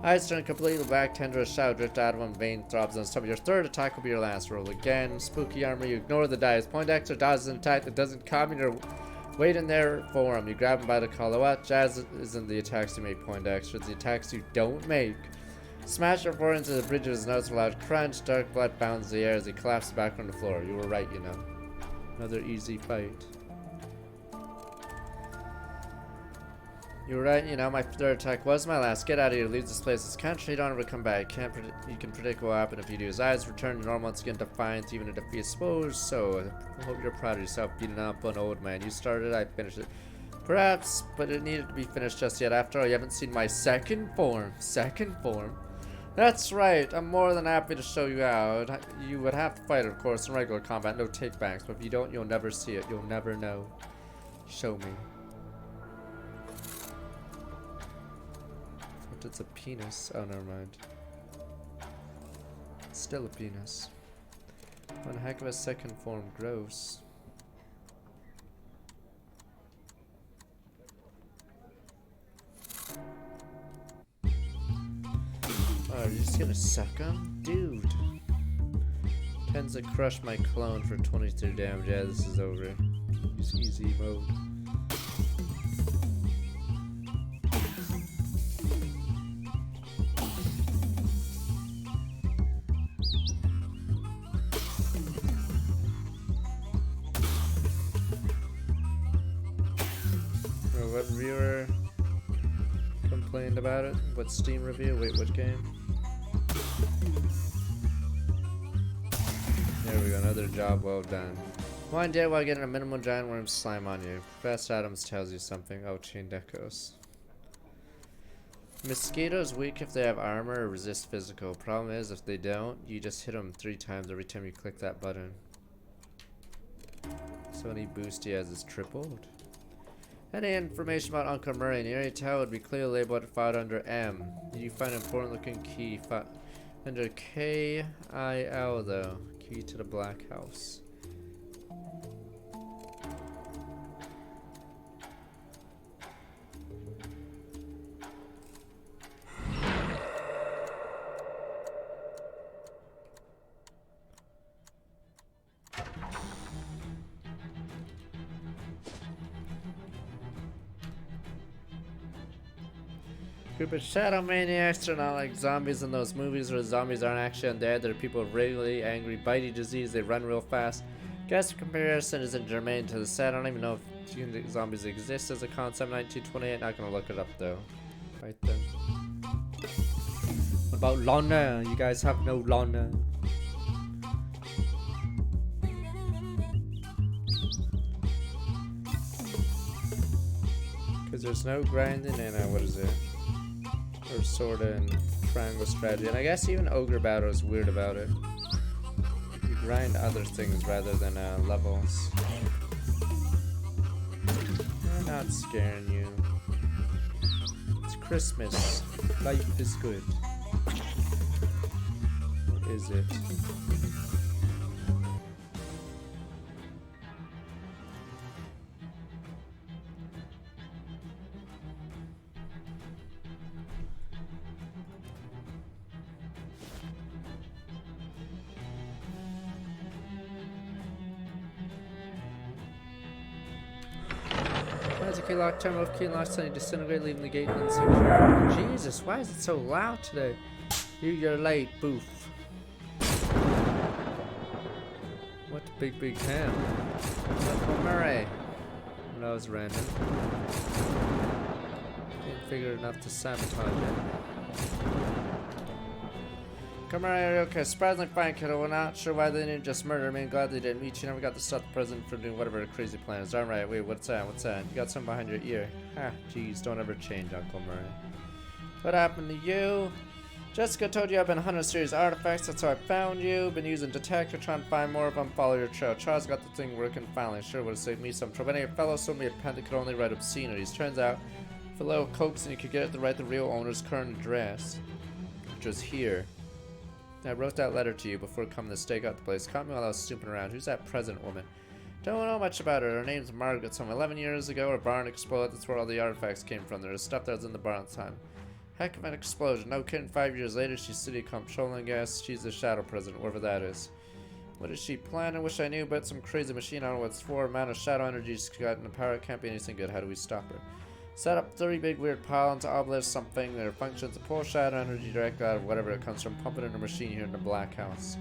Eyes turn completely black, tender as shadow drift out of him, vein throbs on stomach. Your third attack will be your last. Roll again. Spooky armor, you ignore the dice. Poindexter dodges an attack that doesn't calm you or wait in there for him. You grab him by the collar. What? Jazz isn't the attacks you make, Poindexter. It's the attacks you don't make. Smash your forehead into the bridge of his nose with a loud crunch. Dark blood bounds the air as he collapses back on the floor. You were right, you know. Another easy fight. You were right, you know. My third attack was my last. Get out of here. Leave this place. This country. Don't ever come back. You can predict what will happen if you do. His eyes return to normal once again, defiant, even in defeat. Suppose so. I hope you're proud of yourself, beating up an old man. You started, I finished it. Perhaps, but it needed to be finished just yet. After all, you haven't seen my second form. Second form? That's right. I'm more than happy to show you out. You would have to fight, of course, in regular combat. No takebacks. But if you don't, you'll never see it. You'll never know. Show me. It's a penis. Oh, never mind. It's still a penis. One heck of a second form. Gross. Oh, are you just gonna suck him? Dude. Tends to crush my clone for 23 damage. Yeah, this is over. Use easy mode. What viewer complained about it? What Steam review? Wait, what game? There we go, another job well done. One day while getting a minimal giant worm slime on you. Professor Adams tells you something. Oh, chain decos. Mosquitoes weak if they have armor or resist physical. Problem is, if they don't, you just hit them 3 times every time you click that button. So any boost he has is tripled. Any information about Uncle Murray in the area tower would be clearly labeled filed under M. Did you find an important looking key under K-I-L though? Key to the Black House. Group of shadow maniacs are not like zombies in those movies where the zombies aren't actually undead. They're people with really angry, bitey disease. They run real fast. Guess comparison isn't germane to the set. I don't even know if zombies exist as a concept. 1928. Not gonna look it up though. Right then. What about Lana? You guys have no Lana. Because there's no grinding in what is it? Or sorta in triangle strategy. And I guess even ogre battle is weird about it. You grind other things rather than levels. I'm not scaring you. It's Christmas. Life is good. Or is it? As a key lock, terminal of key lock, suddenly disintegrate, leaving the gate unsecure. Jesus, why is it so loud today? You're late, boof. What big ham? Uncle Murray. That was random. Didn't figure enough to sabotage it. Come on, okay. Surprisingly fine, kiddo. We're not sure why they didn't just murder me. Glad they didn't meet you. Never got to stop the president from doing whatever the crazy plan is. Alright, wait, what's that? What's that? You got something behind your ear. Ha, jeez, don't ever change, Uncle Murray. What happened to you? Jessica told you I've been hunting a series of artifacts. That's how I found you. Been using detector, trying to find more of them. Follow your trail. Charles got the thing working finally. Sure would have saved me some trouble. Any fellow told me a pen that could only write obscenities. Turns out, for a little coaxing, you could get it to write the real owner's current address, which was here. I wrote that letter to you before coming to stake out the place. Caught me while I was snooping around. Who's that president woman? Don't know much about her. Her name's Margaret. Some 11 years ago, her barn exploded. That's where all the artifacts came from. There was stuff that was in the barn at the time. Heck of an explosion. No kidding, 5 years later, she's city controlling gas. She's the shadow president, whatever that is. What is she planning? Wish I knew, but some crazy machine. I don't know what it's for. Amount of shadow energy she's got in the power. It can't be anything good. How do we stop her? Set up 3 big weird pylons, obelisks, something. Their functions to pull shadow energy directly out of whatever it comes from. Pump it in a machine here in the Black House.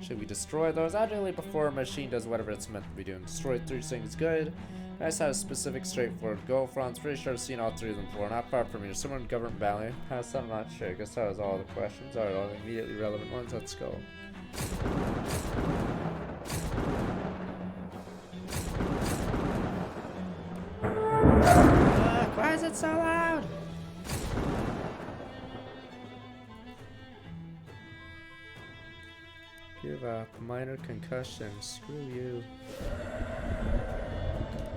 Should we destroy those? Ideally before a machine does whatever it's meant to be doing. Destroy 3 things good. I just had a specific, straightforward goal for. I'm pretty sure I've seen all 3 of them before. Not far from here. Somewhere in Government Valley. Past that, I'm not sure. I guess that was all the questions. Alright, all the immediately relevant ones. Let's go. Why is it so loud? Give up. Minor concussion. Screw you.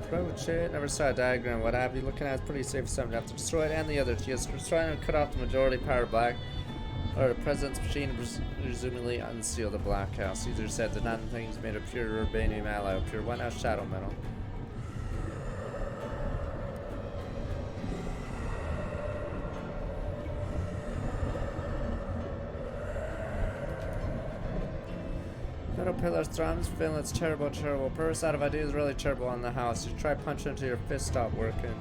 Approach it. Never saw a diagram. What have you? Looking at it's pretty safe for someone to have to destroy it and the other. Just trying to cut off the majority power black. Or the president's machine and presumably unseal the Black House. Caesar said that none things made of pure urbanium alloy, pure 1-ounce shadow metal. Metal pillars, drums, feeling it's terrible, Purse out of ideas really terrible on the house. You try punching until your fist stop working.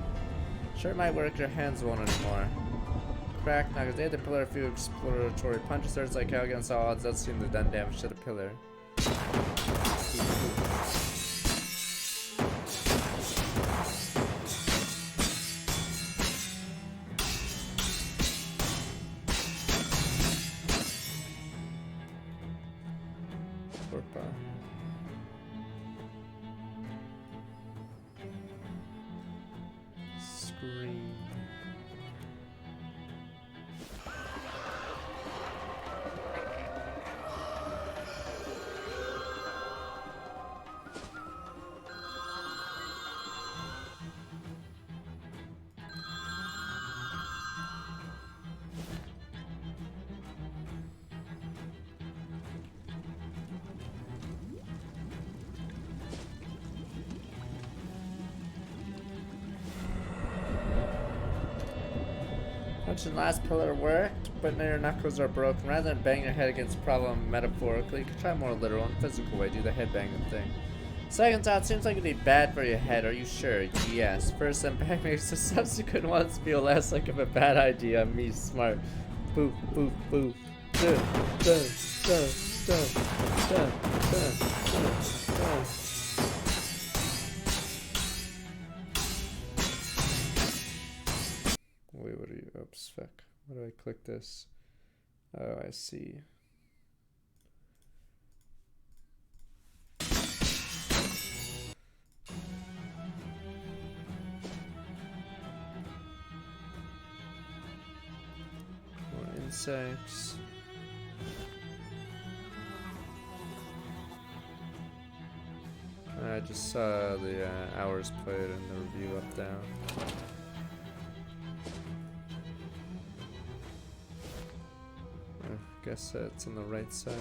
Sure it might work, your hands won't anymore. Crack knuckles, they had the pillar a few exploratory punches. There's like how against all odds, that seemed to have done damage to the pillar. Screen. Punching last pillar worked, but now your knuckles are broken. Rather than bang your head against the problem metaphorically, you can try a more literal and physical way. Do the headbanging thing. Second thought, seems like it'd be bad for your head. Are you sure? Yes. First, then bang makes the subsequent ones feel less like of a bad idea. Me smart. Boof, boof, boof. Duh, duh, duh, duh, duh, duh, duh, duh. Wait, what are you? Oops, fuck. Why do I click this? Oh, I see. More insects. I just saw the hours played in the review up down. Guess it's on the right side.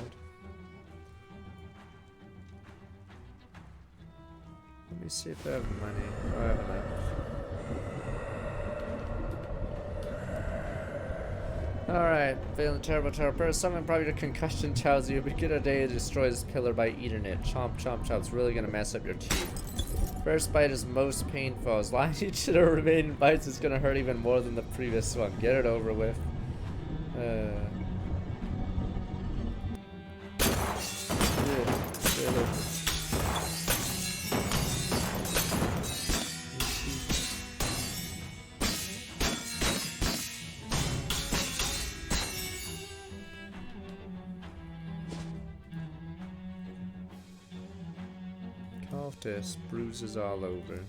Let me see if I have money. Oh, I have enough. Alright, feeling terrible. Something probably the concussion tells you. Begin a day to destroy this pillar by eating it. Chomp, chomp, chomp. It's really gonna mess up your teeth. First bite is most painful. As long as each of the remaining bites is gonna hurt even more than the previous one. Get it over with. Yeah, really. Cultist, bruises all over.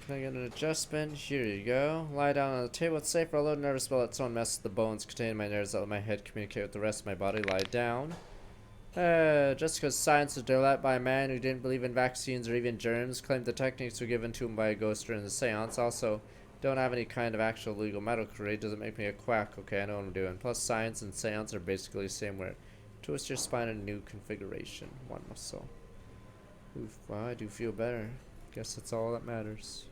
Can I get an adjustment? Here you go. Lie down on the table. It's safe for a little nervous while its own mess with the bones containing my nerves that let my head communicate with the rest of my body. Lie down. Just because science was developed by a man who didn't believe in vaccines or even germs, claimed the techniques were given to him by a ghost during the seance. Also, don't have any kind of actual legal medical career doesn't make me a quack. Okay, I know what I'm doing. Plus, science and seance are basically the same word. Twist your spine in a new configuration. One muscle. Oof, well, I do feel better. Guess that's all that matters.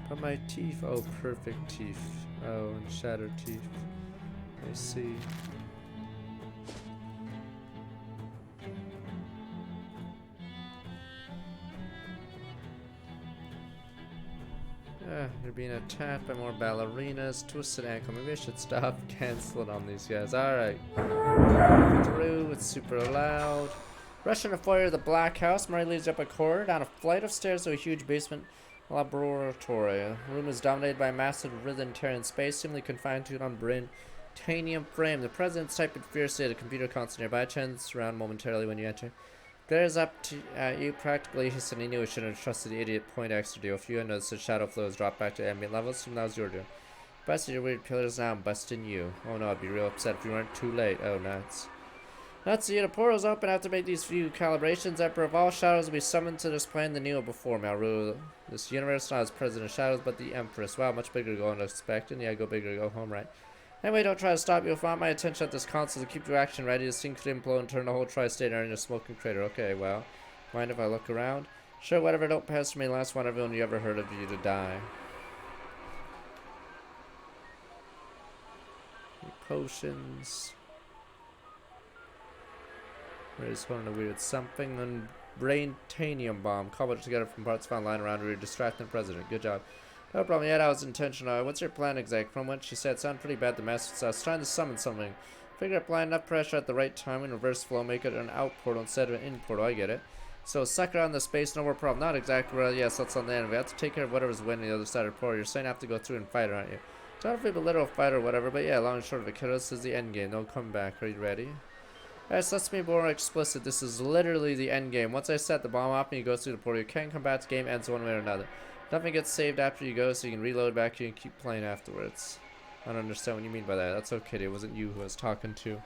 But my teeth, oh, perfect teeth. Oh, and shattered teeth. I see. You're being attacked by more ballerinas. Twisted ankle. Maybe I should stop canceling on these guys. Alright. Through. It's super loud. Rushing to foyer of the Black House. Murray leads up a corridor, down a flight of stairs to a huge basement laboratory. The room is dominated by a massive Rhythentarian space, seemingly confined to an unbrain-tanium frame. The president's typing fiercely at a computer console nearby. Chance around momentarily when you enter. Glares up at you, practically hissing. He knew he shouldn't have trusted the idiot Poindexter to do. A few noticed the shadow flows drop back to ambient levels, and that was your doing. Busted your weird pillars now, I'm busting you. Oh no, I'd be real upset if you weren't too late. Oh, nuts. Nuts, the portal's open. I have to make these few calibrations. Emperor of all shadows will be summoned to this plane the Neo before me. I'll rule this universe, not as President of Shadows, but the Empress. Wow, much bigger to go than expected. Yeah, go bigger to go home, right? Anyway, don't try to stop me. If I want my attention at this console to keep your action ready, this thing could implode and turn the whole tri-state area into a smoking crater. Okay, well, mind if I look around? Sure, whatever, don't pass me. Last one everyone you ever heard of you to die. Potions. Where's holding a weird something? And brain-tanium bomb. Cobbled together from parts found lying around where you're distracting the president. Good job. No problem yet, I was intentional. What's your plan exact? From what she said, sounded pretty bad. The message I was trying to summon something. Figure apply enough pressure at the right time and reverse flow, make it an out portal instead of an in portal. I get it. So suck around the space, no more problem. Not exactly well, yes, that's on the end. We have to take care of whatever's winning the other side of the portal. You're saying I have to go through and fight, aren't you? Don't know if we a literal fight or whatever, but yeah, long and short of it, kiddos, this is the end game. Don't come back. Are you ready? Yes, let's be more explicit. This is literally the end game. Once I set the bomb off and you go through the portal, you can't come back. The game ends one way or another. Nothing gets saved after you go, so you can reload back here and keep playing afterwards. I don't understand what you mean by that. That's okay. It wasn't you who I was talking to.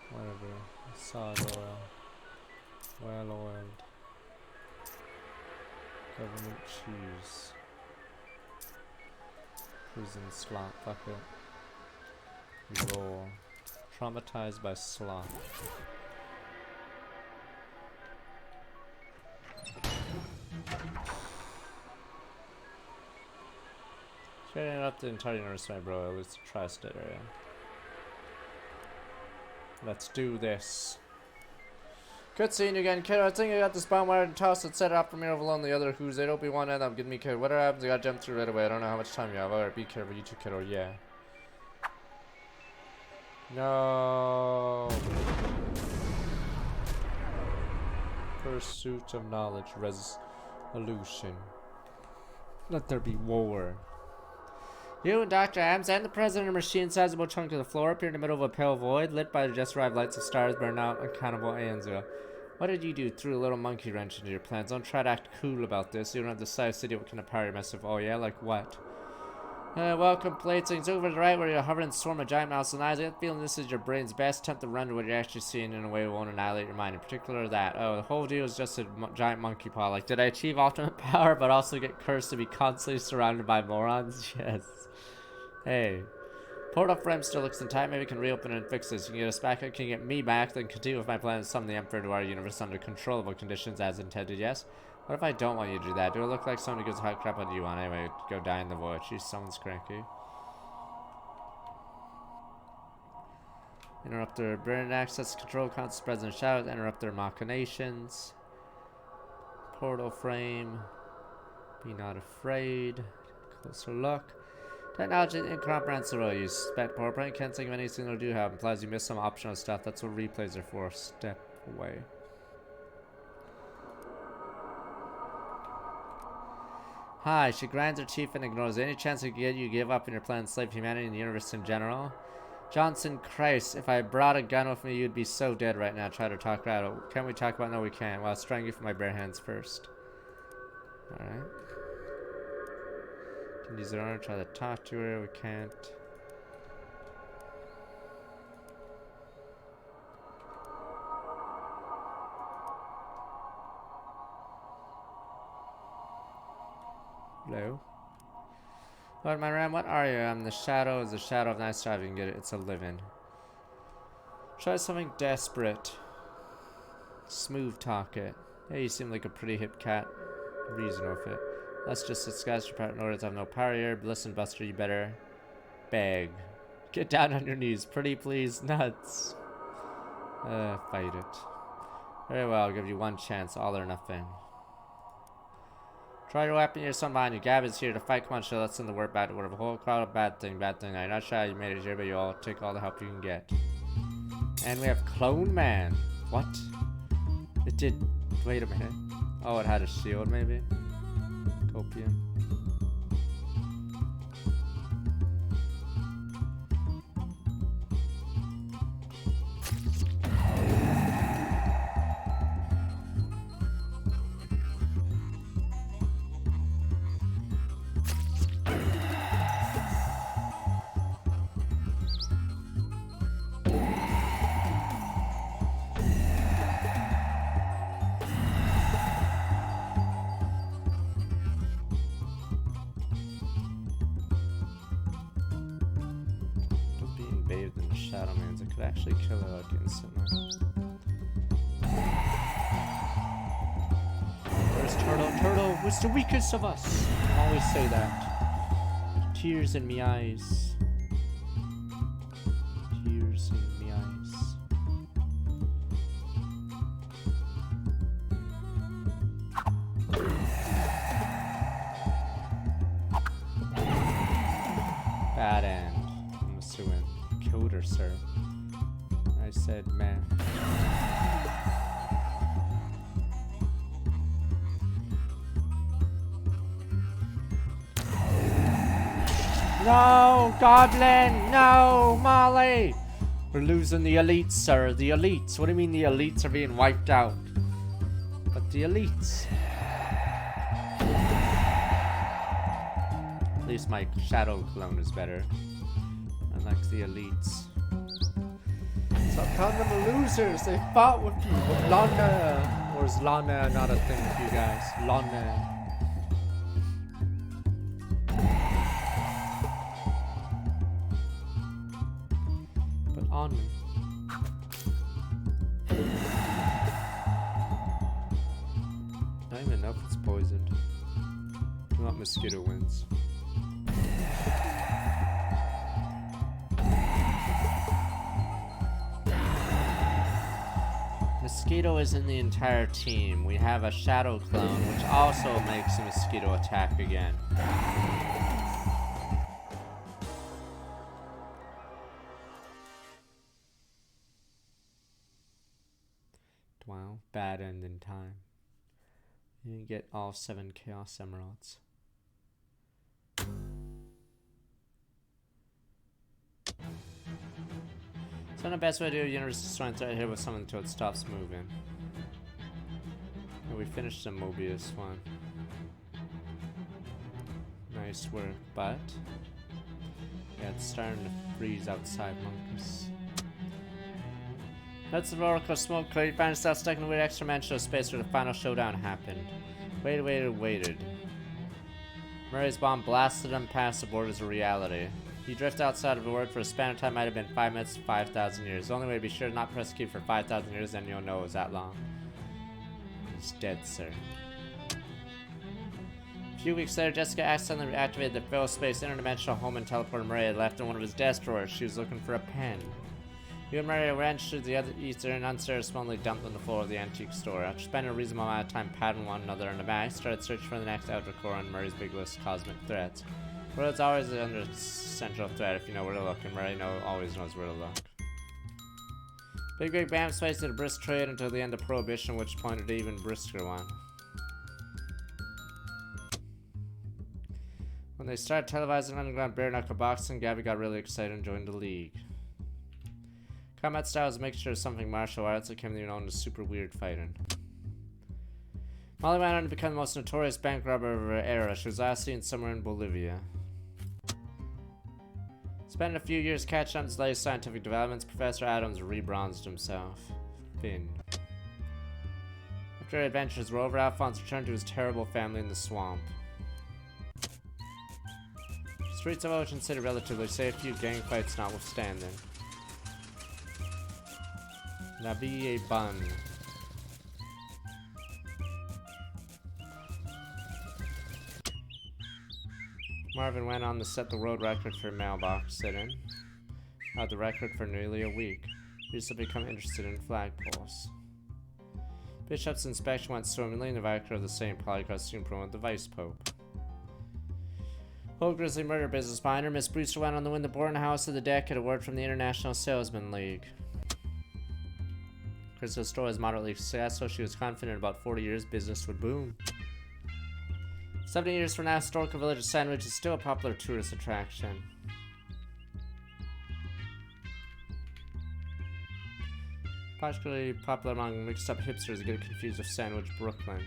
Whatever. Solid oil. Well oiled. Government cheese. Prison slot. Fuck it. Roll. Traumatized by slot. Straighten up the entire universe, my bro. At least the tri-state area. Let's do this. Good seeing you again, kiddo. I think I got this bomb wired and tossed it, set it up for me over along the other who's it. Hope you want to end up getting me kiddo. Whatever happens, I gotta jump through right away. I don't know how much time you have. Alright, be careful. You too, kiddo. Yeah. No. Pursuit of knowledge. Resolution. Let there be war. You and Dr. Adams and the president of a machine-sizable chunk of the floor appear in the middle of a pale void, lit by the just-arrived lights of stars burning out uncountable aeons ago. What did you do? Threw a little monkey wrench into your plans. Don't try to act cool about this. You don't have the size city what kind of power you're messing with. Oh yeah, like what? Welcome, platings. Over to the right where you're hovering swarm of giant mouse and eyes. I get the feeling this is your brain's best attempt to run to what you're actually seeing in a way that won't annihilate your mind. In particular that. Oh, the whole deal is just a giant monkey paw. Like, did I achieve ultimate power but also get cursed to be constantly surrounded by morons? Yes. Hey. Portal frame still looks intact. Maybe we can reopen it and fix this. You can get us back. Can you get me back? Then continue with my plan to summon the Emperor to our universe under controllable conditions as intended, yes? What if I don't want you to do that? Do it look like someone who gives a hot crap what you want? Anyway, go die in the void. Jeez, someone's cranky. Interrupter burn access control constant spreads and shadows. Interrupter machinations. Portal frame. Be not afraid. Closer look. Technology incomprehensible. You suspect portal frame. Can't think of anything that'll do have. Implies you missed some optional stuff. That's what replays are for. Step away. Hi, she grinds her teeth and ignores any chance to get you give up in your plan to slave humanity and the universe in general. Johnson Christ, if I brought a gun with me, you'd be so dead right now. Try to talk right out. Can't we talk about? No, we can't. Well, I'll strangle you with my bare hands first. Alright. Can use her arm, try to talk to her. We can't. Hello? Lord, my ram, what are you? I'm the shadow. It's the shadow of nice job. You can get it. It's a living. Try something desperate. Smooth talk it. Hey, you seem like a pretty hip cat. Reason with it. Let's just discuss your part in order to have no power here. But listen, Buster, you better beg. Get down on your knees. Pretty please. Nuts. Fight it. Very well, I'll give you one chance. All or nothing. Try your weapon, you're son behind you. Gab is here to fight. Come on, show. Let's send the word back to word of a whole crowd of bad thing. Now, you're not shy you made it here, but you all take all the help you can get. And we have Clone Man. What? It did. Wait a minute. Oh, it had a shield, maybe? Copium. Shadow Mans, it could actually kill it like instantly. Where's Turtle? Turtle was the weakest of us. I always say that. Tears in me eyes. Tears in me eyes. Bad end. I'm assuming. Killed her, sir. I said, man. No, Goblin! No, Molly! We're losing the elites, sir. The elites. What do you mean the elites are being wiped out? But the elites. At least my shadow clone is better. Unlike the elites. Stop calling them the losers. They fought with you. With Lana. Or is Lana not a thing with you guys? Lana. But on me. I don't even know if it's poisoned. Not mosquito wins. mosquito is in the entire team. We have a shadow clone, which also makes a mosquito attack again. Wow, bad end in time. You get all 7 Chaos Emeralds. So the best way to do a universe destroying threat here with something until it stops moving. And we finished the Mobius one. Nice work, but yeah, it's starting to freeze outside Monkus. That's the roller coaster smoke clear. You find yourself stuck in a weird extra-dimensional space where the final showdown happened. Waited. Murray's bomb blasted him past the borders of reality. You drift outside of the world for a span of time might have been 5 minutes to 5,000 years. The only way to be sure to not press Q for 5,000 years, then you'll know it was that long. He's dead, sir. A few weeks later, Jessica accidentally reactivated the Phil Space interdimensional home and teleported Murray had left in one of his desk drawers. She was looking for a pen. You and Murray wrenched through the other ether and unceremoniously dumped on the floor of the antique store. After spending a reasonable amount of time patting one another in the back, started searching for the next outer core on Murray's big list of cosmic threats. World's always under central threat if you know where to look, and Murray always knows where to look. Big Bam Space did a brisk trade until the end of Prohibition, which pointed to an even brisker one. When they started televising underground bare knuckle boxing, Gabby got really excited and joined the league. Combat style is a mixture of something martial arts that became known as super weird fighting. Molly went on to become the most notorious bank robber of her era. She was last seen somewhere in Bolivia. Spent a few years catching on his latest scientific developments, Professor Adams rebronzed himself. Finn. After her adventures were over, Alphonse returned to his terrible family in the swamp. Streets of Ocean City relatively safe, few gang fights notwithstanding. La vie est bonne. Marvin went on to set the world record for mailbox sitting. Had the record for nearly a week. He used to become interested in flagpoles. Bishop's inspection went swimmingly, and the vicar of the St. Polycarp soon promoted the vice pope. Whole grisly murder business behind her, Miss Brewster went on to win the Bourne House of the Decade Award from the International Salesman League. Crystal's store was moderately successful. She was confident about 40 years business would boom. 70 years from now, historical village of Sandwich is still a popular tourist attraction. Particularly popular among mixed-up hipsters who get confused with Sandwich, Brooklyn.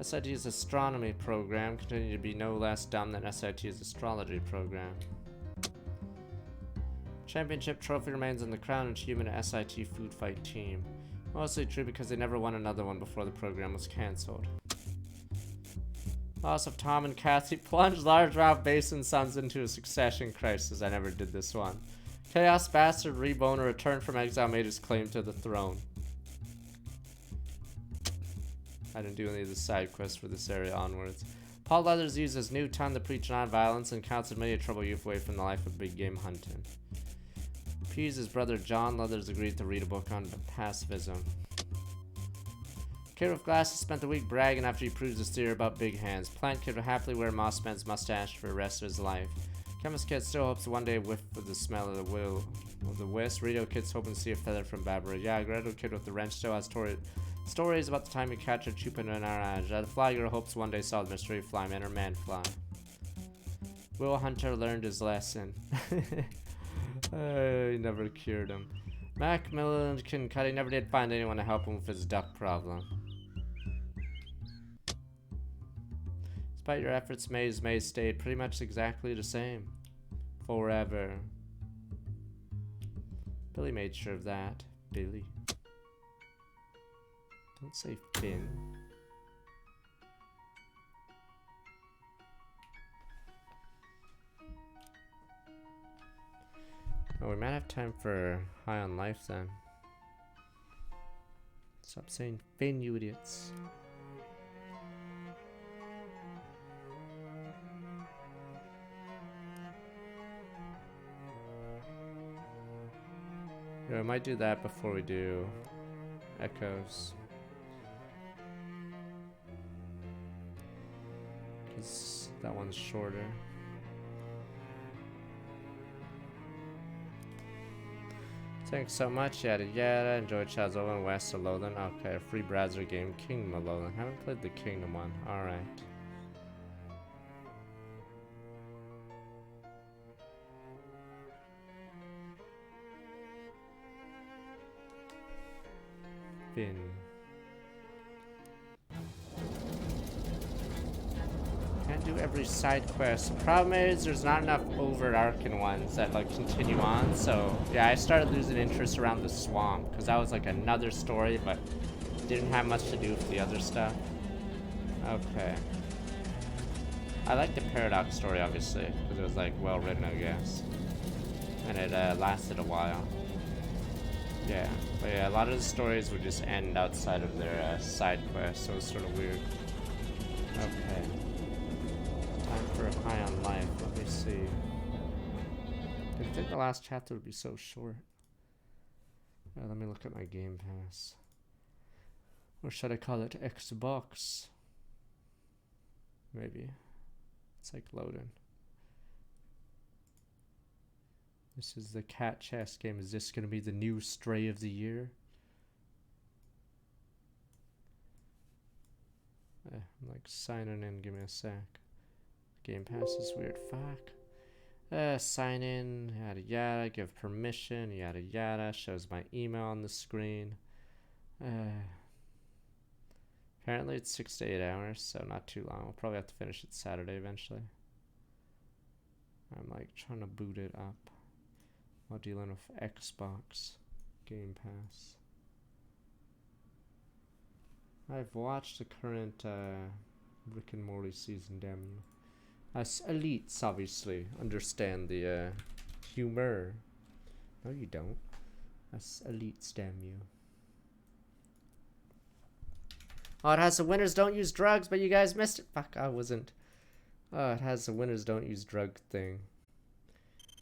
SIT's astronomy program continued to be no less dumb than SIT's astrology program. Championship trophy remains in the Crown Achievement SIT food fight team. Mostly true because they never won another one before the program was cancelled. Loss of Tom and Kathy plunged largemouth basin sons into a succession crisis. I never did this one. Chaos Bastard Reboner returned from exile, made his claim to the throne. I didn't do any of the side quests for this area onwards. Paul Leathers used his new tongue to preach non-violence and counseled many a troubled youth away from the life of big game hunting. His brother John Leathers agreed to read a book on pacifism. Kid with glasses spent the week bragging after he proved his theory about big hands. Plant Kid would happily wear Mossman's mustache for the rest of his life. Chemist Kid still hopes to one day whiff with the smell of the whisk. Rito Kid's hoping to see a feather from Barbara. Yeah, Gretel Kid with the wrench still has stories about the time he captured Chupin and Orange. The Fly Girl hopes one day solve the mystery of Flyman or Manfly. Will Hunter learned his lesson. He never cured him. Mac Milliken-Cuddy never did find anyone to help him with his duck problem. Despite your efforts, Maze stayed pretty much exactly the same. Forever. Billy made sure of that. Billy. Don't say Finn. Oh, we might have time for High on Life then. Stop saying Finn, you idiots. Yeah, I might do that before we do Echoes. Because that one's shorter. Thanks so much, yada yada. Enjoy Chazola and West of Loathing. Okay, a free browser game, Kingdom of Loathing. Haven't played the Kingdom one. Alright. Finn. Can't do every side quest. The problem is there's not enough overarching ones that like continue on. So yeah, I started losing interest around the swamp because that was like another story, but didn't have much to do with the other stuff. Okay. I like the Paradox story obviously because it was like well written, I guess, and it lasted a while. Yeah, but yeah, a lot of the stories would just end outside of their side quest, so it's sort of weird. Okay. Time for a high on life. Let me see. Didn't think the last chapter would be so short. Let me look at my Game Pass. Or should I call it Xbox? Maybe. It's like loading. This is the cat chess game. Is this going to be the new Stray of the Year? I'm like signing in. Give me a sec. Game Pass is weird. Fuck. Sign in. Yada yada. Give permission. Yada yada. Shows my email on the screen. Apparently it's 6 to 8 hours, so not too long. We'll probably have to finish it Saturday eventually. I'm like trying to boot it up while dealing with Xbox Game Pass. I've watched the current Rick and Morty season, damn you. Us elites obviously understand the humor. No you don't. Us elites, damn you. Oh, it has the winners don't use drugs, but you guys missed it. Fuck, I wasn't. Oh, it has the winners don't use drug thing.